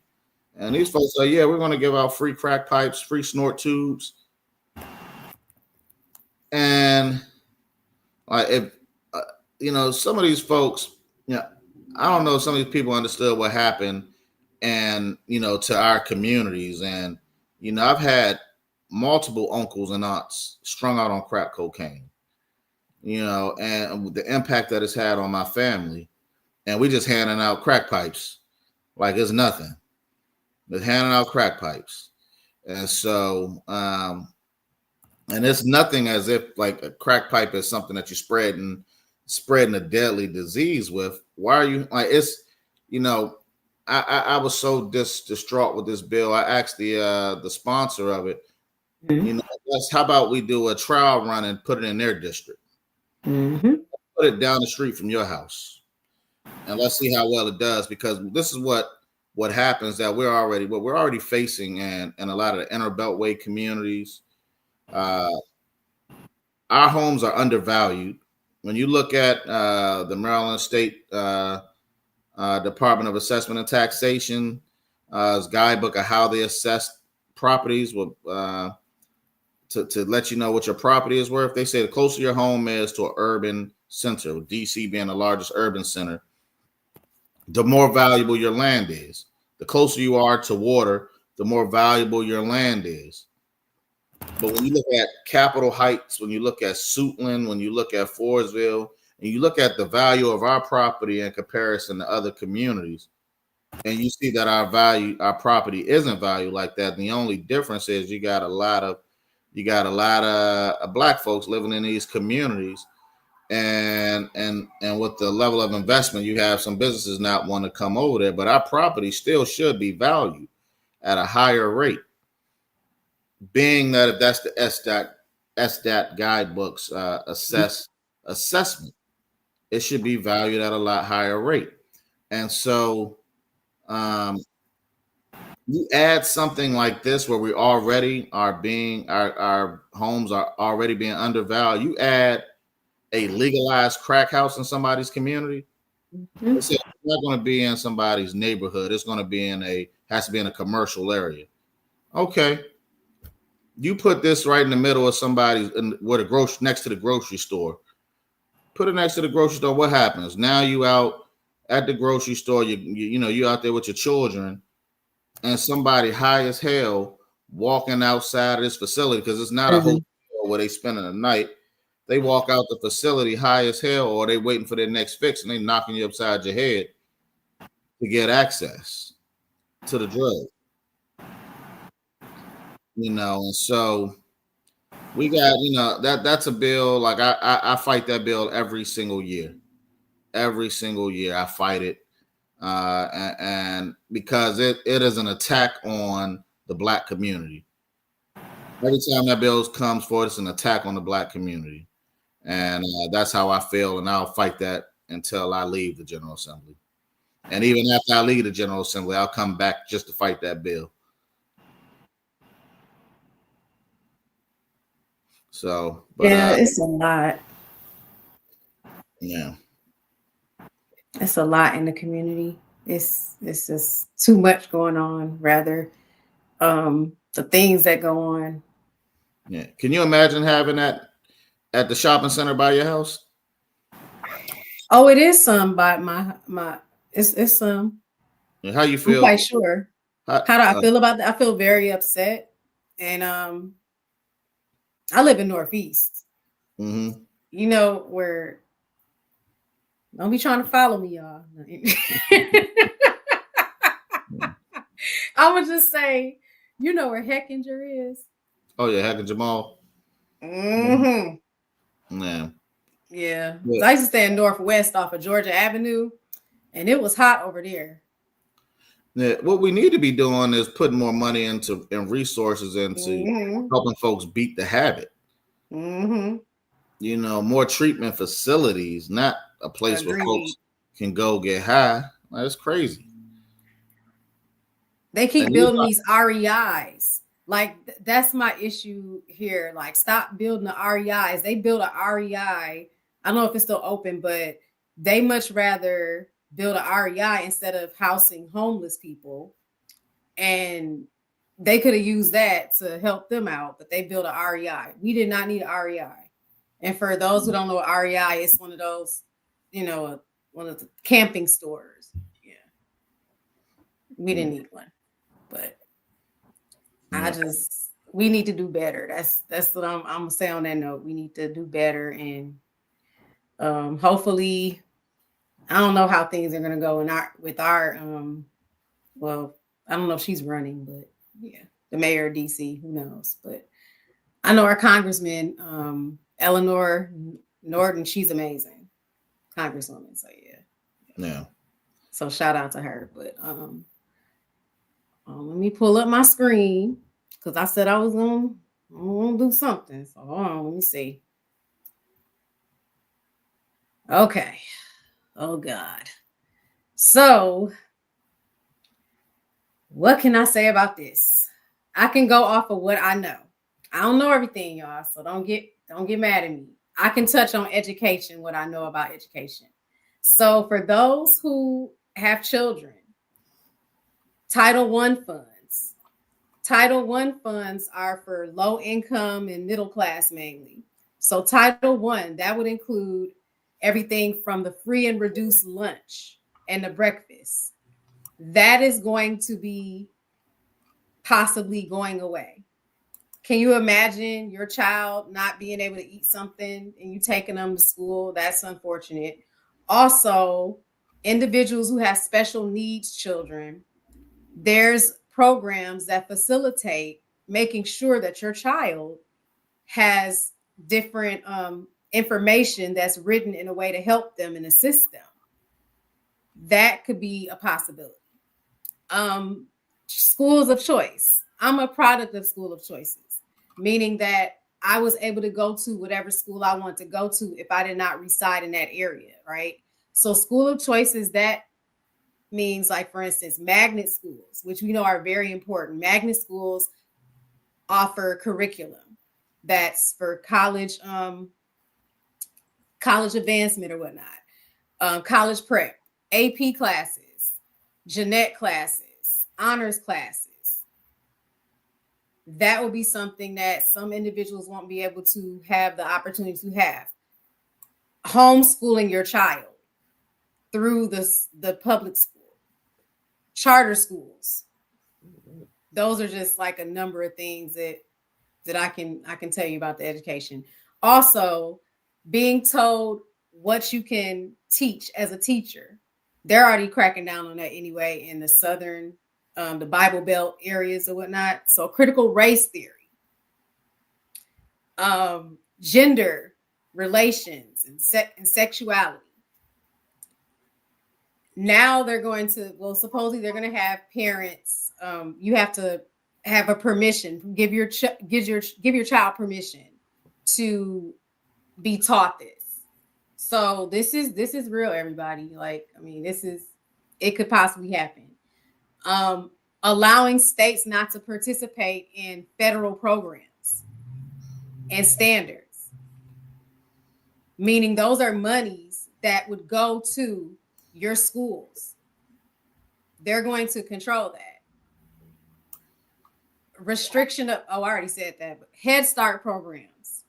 And these folks say, yeah, we're going to give out free crack pipes, free snort tubes. And if, uh, some of these folks, I don't know, some of these people understood what happened and, to our communities. And, I've had multiple uncles and aunts strung out on crack cocaine, and the impact that it's had on my family. And we just handing out crack pipes like it's nothing. They're handing out crack pipes. And so, and it's nothing as if like a crack pipe is something that you're spreading a deadly disease with. Why are you like it's you know, I was so distraught with this bill. I asked the sponsor of it, Mm-hmm. let's how about we do a trial run and put it in their district, Mm-hmm. put it down the street from your house, and let's see how well it does. Because this is what happens that we're already facing in a lot of the inner beltway communities. Uh, our homes are undervalued. When you look at the Maryland State Department of Assessment and Taxation guidebook of how they assess properties with to let you know what your property is worth. They say the closer your home is to an urban center, with DC being the largest urban center, the more valuable your land is. The closer you are to water, the more valuable your land is. But when you look at Capitol Heights, when you look at Suitland, when you look at Forestville, and you look at the value of our property in comparison to other communities, and you see that our property isn't valued like that. And the only difference is you got a lot of black folks living in these communities, and with the level of investment, you have some businesses not want to come over there, but our property still should be valued at a higher rate. Being that if that's the SDAT guidebooks assessment, it should be valued at a lot higher rate. And so um, you add something like this where we already are being our homes are already being undervalued. You add a legalized crack house in somebody's community. Mm-hmm. It's not going to be in somebody's neighborhood. It's going to be has to be in a commercial area. Okay, you put this right in the middle of somebody's where the grocery next to the grocery store. Put it next to the grocery store. What happens now? You out at the grocery store. You out there with your children, and somebody high as hell walking outside of this facility because it's not a hotel where they spending the night. They walk out the facility high as hell, or they waiting for their next fix, and they knocking you upside your head to get access to the drug. And so we got that's a bill. Like I fight that bill every single year. Every single year I fight it, and because it is an attack on the black community. Every time that bill comes forward, it's an attack on the black community, and that's how I feel. And I'll fight that until I leave the General Assembly. And even after I leave the General Assembly, I'll come back just to fight that bill. So, but Yeah, it's a lot. yeah, It's a lot in the community. It's just too much going on. Rather, the things that go on. yeah. Can you imagine having that at the shopping center by your house? Oh, it is some by my. It's some. Yeah, how you I'm feel? quite sure. How, How do I feel about that? I feel very upset, and I live in Northeast. mm-hmm. You know where. Don't be trying to follow me, y'all. I would just say, you know where Heckinger is. Oh yeah, Hack and Jamal. Mm-hmm. Yeah. Yeah. Yeah. So I used to stay in Northwest off of Georgia Avenue, and it was hot over there. Yeah, what we need to be doing is putting more money and resources into Mm-hmm. helping folks beat the habit. Mm-hmm. More treatment facilities, not a place where folks Agreed. can go get high. That's crazy. They And keep you, building these REIs. Like that's my issue here. Like stop building the REIs. They build a REI. I don't know if it's still open, but they much rather build a REI instead of housing homeless people. And they could have used that to help them out, but they built a REI. We did not need a REI. And for those who don't know what REI is, one of those, one of the camping stores. Yeah, we didn't need one, but we need to do better. That's what I'm gonna say on that note. We need to do better, and hopefully, I don't know how things are gonna go with our well, I don't know if she's running, but yeah, the mayor of DC, who knows? But I know our congressman, Eleanor Norton, she's amazing, congresswoman. So yeah, Yeah. so shout out to her. But let me pull up my screen because I said I was gonna do something. So hold on, let me see. Okay. Oh God. So what can I say about this? I can go off of what I know. I don't know everything, y'all, so don't get mad at me. I can touch on education, what I know about education. So for those who have children, Title One funds. Title One funds are for low income and middle class mainly. So Title One, that would include everything from the free and reduced lunch and the breakfast. That is going to be possibly going away. Can you imagine your child not being able to eat something and you taking them to school? That's unfortunate. Also, individuals who have special needs children, there's programs that facilitate making sure that your child has different information that's written in a way to help them and assist them. That could be a possibility. Schools of choice. I'm a product of school of choices, meaning that I was able to go to whatever school I want to go to if I did not reside in that area, right? So school of choices, that means, like, for instance, magnet schools, which we know are very important. Magnet schools offer curriculum that's for college advancement or whatnot, college prep, AP classes, Jeanette classes, honors classes. That will be something that some individuals won't be able to have the opportunity to have. Homeschooling your child through the public school, charter schools. Those are just like a number of things that I can tell you about the education. Also, being told what you can teach as a teacher. They're already cracking down on that anyway in the southern, the Bible Belt areas or whatnot. So critical race theory, gender relations and sexuality. Now they're going to, well, supposedly they're going to have parents. You have to have a permission. Give your child permission to be taught this. So this is real, everybody. Like, I mean, it could possibly happen. Allowing states not to participate in federal programs and standards, meaning those are monies that would go to your schools. They're going to control that. Restriction of, oh, I already said that, but Head Start programs.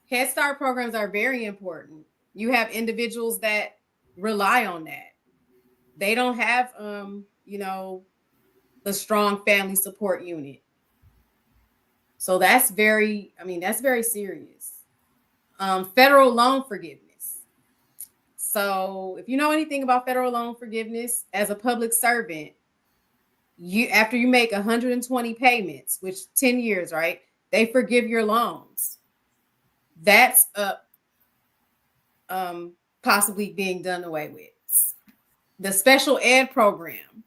Head Start programs are very important. You have individuals that rely on that. They don't have, the strong family support unit. So that's very serious. Federal loan forgiveness. So if you know anything about federal loan forgiveness, as a public servant, after you make 120 payments, which 10 years, right? They forgive your loans. That's possibly being done away with. The special ed program,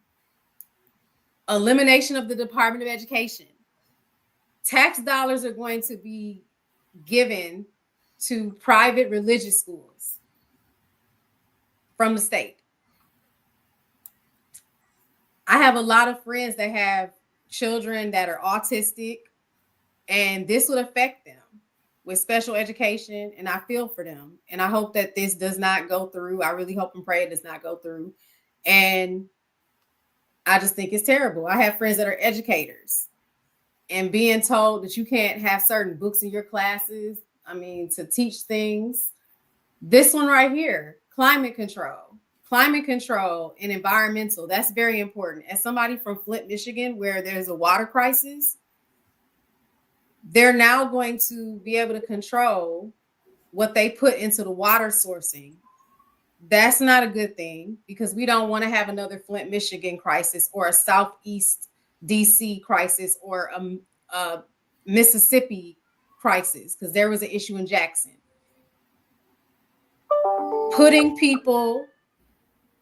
elimination of the Department of Education. Tax dollars are going to be given to private religious schools from the state. I have a lot of friends that have children that are autistic, and this would affect them with special education. And I feel for them. And I hope that this does not go through. I really hope and pray it does not go through. And I just think it's terrible. I have friends that are educators, and being told that you can't have certain books in your classes, I mean, to teach things. This one right here, climate control and environmental. That's very important. As somebody from Flint, Michigan, where there's a water crisis, they're now going to be able to control what they put into the water sourcing. That's not a good thing, because we don't want to have another Flint, Michigan crisis or a Southeast DC crisis or a Mississippi crisis, because there was an issue in Jackson. Putting people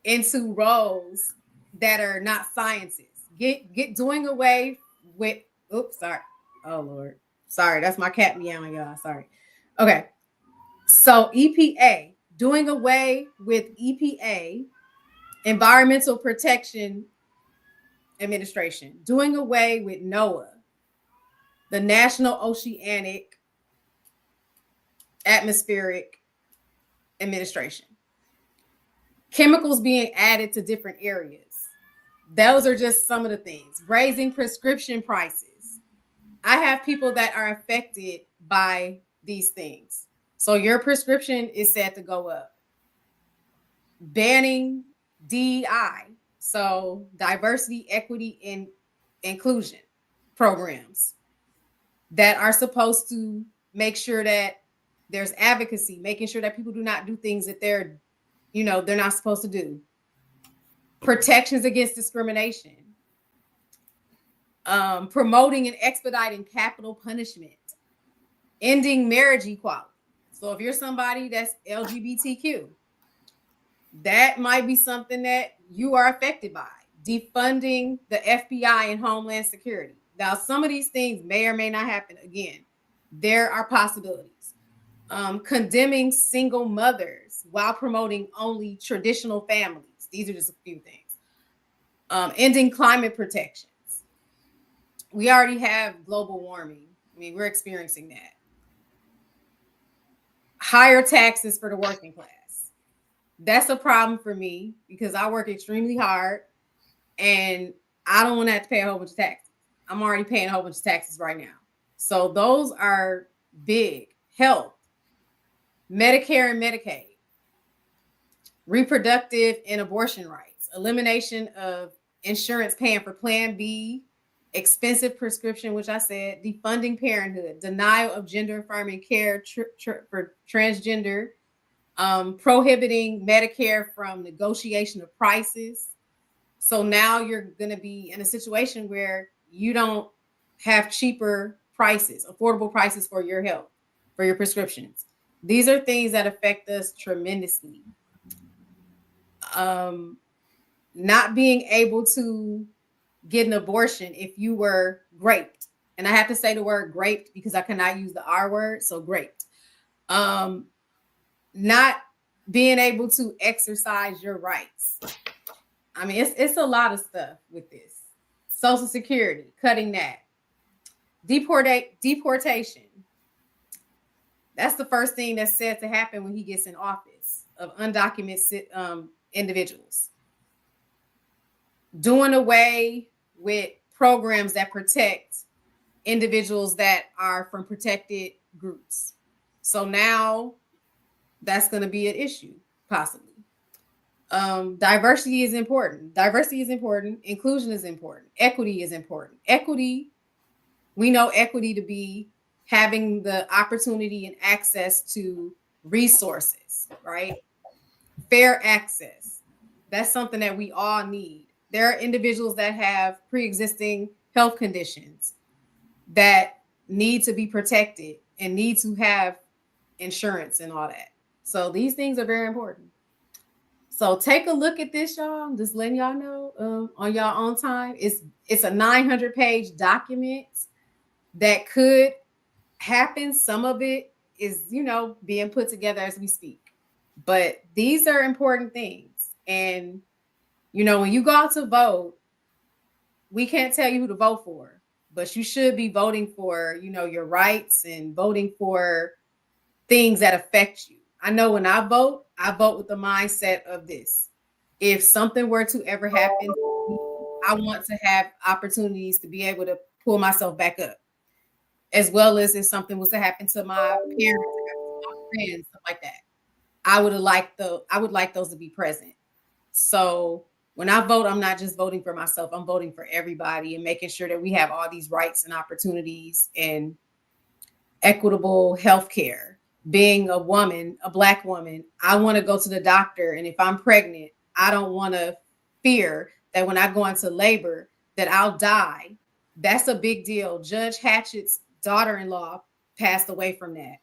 into roles that are not sciences. Get doing away with, oops, sorry. Oh Lord. Sorry, that's my cat meowing, y'all. Sorry. Okay. So EPA, doing away with EPA, Environmental Protection Administration, doing away with NOAA, the National Oceanic Atmospheric Administration. Chemicals being added to different areas. Those are just some of the things. Raising prescription prices. I have people that are affected by these things. So your prescription is set to go up. Banning DEI, so diversity, equity, and inclusion programs that are supposed to make sure that there's advocacy, making sure that people do not do things that they're not supposed to do. Protections against discrimination. Promoting and expediting capital punishment. Ending marriage equality. So if you're somebody that's LGBTQ, that might be something that you are affected by. Defunding the FBI and Homeland Security. Now, some of these things may or may not happen. Again, there are possibilities. Condemning single mothers while promoting only traditional families. These are just a few things. Ending climate protections. We already have global warming. I mean, we're experiencing that. Higher taxes for the working class. That's a problem for me because I work extremely hard and I don't want to have to pay a whole bunch of taxes. I'm already paying a whole bunch of taxes right now. So those are big. Health, Medicare and Medicaid, reproductive and abortion rights, elimination of insurance paying for Plan B, expensive prescription, which I said, defunding parenthood, denial of gender affirming care for transgender, prohibiting Medicare from negotiation of prices. So now you're going to be in a situation where you don't have cheaper prices, affordable prices for your health, for your prescriptions. These are things that affect us tremendously. Not being able to get an abortion if you were raped. And I have to say the word raped because I cannot use the R word. So raped. Not being able to exercise your rights. I mean, it's a lot of stuff with this. Social Security, cutting that. Deportation. That's the first thing that's said to happen when he gets in office, of undocumented individuals. Doing away with programs that protect individuals that are from protected groups. So now that's going to be an issue, possibly. Diversity is important. Diversity is important. Inclusion is important. Equity is important. Equity, we know equity to be having the opportunity and access to resources, right? Fair access. That's something that we all need. There are individuals that have pre-existing health conditions that need to be protected and need to have insurance and all that. So these things are very important. So take a look at this, y'all. I'm just letting y'all know on y'all own time. It's a 900-page document that could happen. Some of it is, being put together as we speak. But these are important things. And, when you go out to vote, we can't tell you who to vote for, but you should be voting for, your rights and voting for things that affect you. I know when I vote with the mindset of this. If something were to ever happen, I want to have opportunities to be able to pull myself back up, as well as if something was to happen to my parents, my friends, stuff like that. I would like those to be present. So when I vote, I'm not just voting for myself. I'm voting for everybody and making sure that we have all these rights and opportunities and equitable health care. Being a woman, a Black woman, I want to go to the doctor. And if I'm pregnant, I don't want to fear that when I go into labor, that I'll die. That's a big deal. Judge Hatchett's daughter-in-law passed away from that.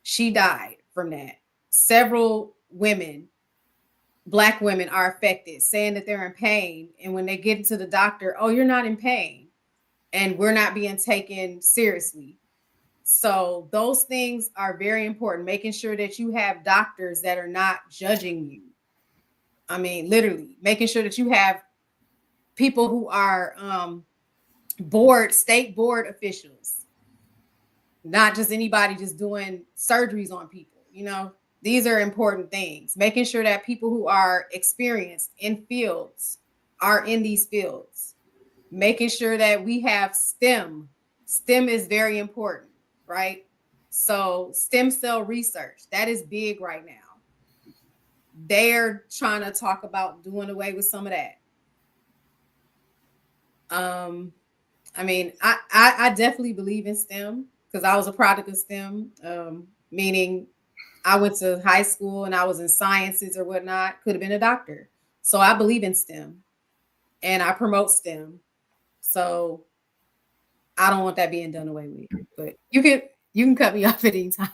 She died from that. Several women, Black women, are affected, saying that they're in pain. And when they get into the doctor, oh, you're not in pain. And we're not being taken seriously. So those things are very important, making sure that you have doctors that are not judging you. I mean, literally, making sure that you have people who are state board officials, not just anybody just doing surgeries on people. These are important things. Making sure that people who are experienced in fields are in these fields. Making sure that we have STEM. STEM is very important, right? So stem cell research, that is big right now. They're trying to talk about doing away with some of that. I mean, I definitely believe in STEM because I was a product of STEM, meaning I went to high school and I was in sciences or whatnot, could have been a doctor. So I believe in STEM and I promote STEM. So I don't want that being done away with. But you can cut me off at any time.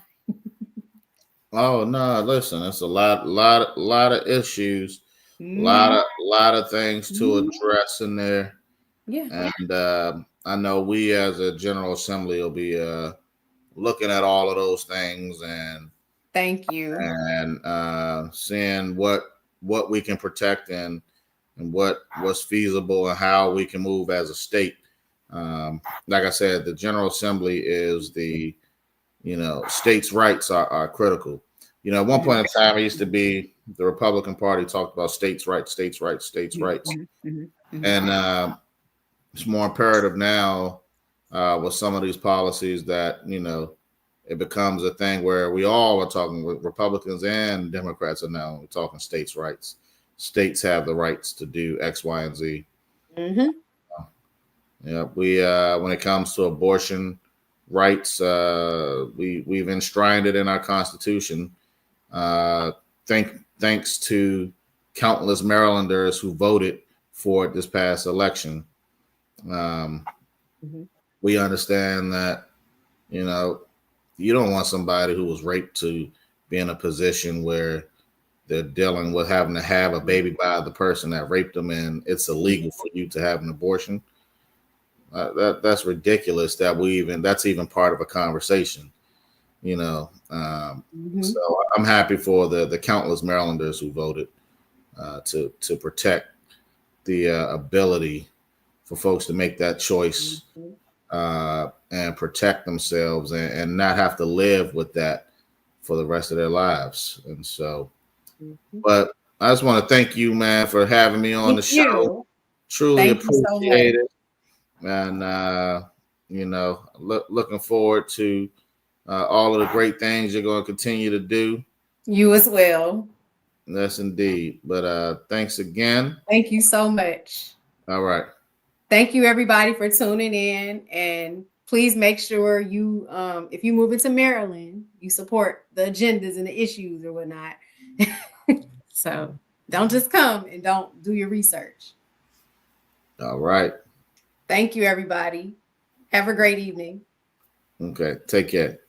Oh no, listen, it's a lot of issues, lot of things to address in there. Yeah. And I know we as a General Assembly will be looking at all of those things and Thank you. and seeing what we can protect and what's feasible and how we can move as a state. Like I said, the General Assembly is states' rights are critical. At one point in time, it used to be the Republican Party talked about states' rights, states' rights, states' rights. And it's more imperative now with some of these policies that, it becomes a thing where we all are talking with Republicans and Democrats are now talking states' rights. States have the rights to do X, Y, and Z. Yeah, we when it comes to abortion rights, we've enshrined it in our Constitution. Thanks to countless Marylanders who voted for it this past election. We understand that you don't want somebody who was raped to be in a position where they're dealing with having to have a baby by the person that raped them, and it's illegal for you to have an abortion. That's ridiculous. That's even part of a conversation. So I'm happy for the countless Marylanders who voted to protect the ability for folks to make that choice and protect themselves and not have to live with that for the rest of their lives. And so, but I just want to thank you, man, for having me on the show. Truly appreciate it. And, looking forward to all of the great things you're going to continue to do. You as well. Yes, indeed. But thanks again. Thank you so much. All right. Thank you, everybody, for tuning in. And please make sure you, if you move into Maryland, you support the agendas and the issues or whatnot. So don't just come and don't do your research. All right. Thank you, everybody. Have a great evening. Okay. Take care.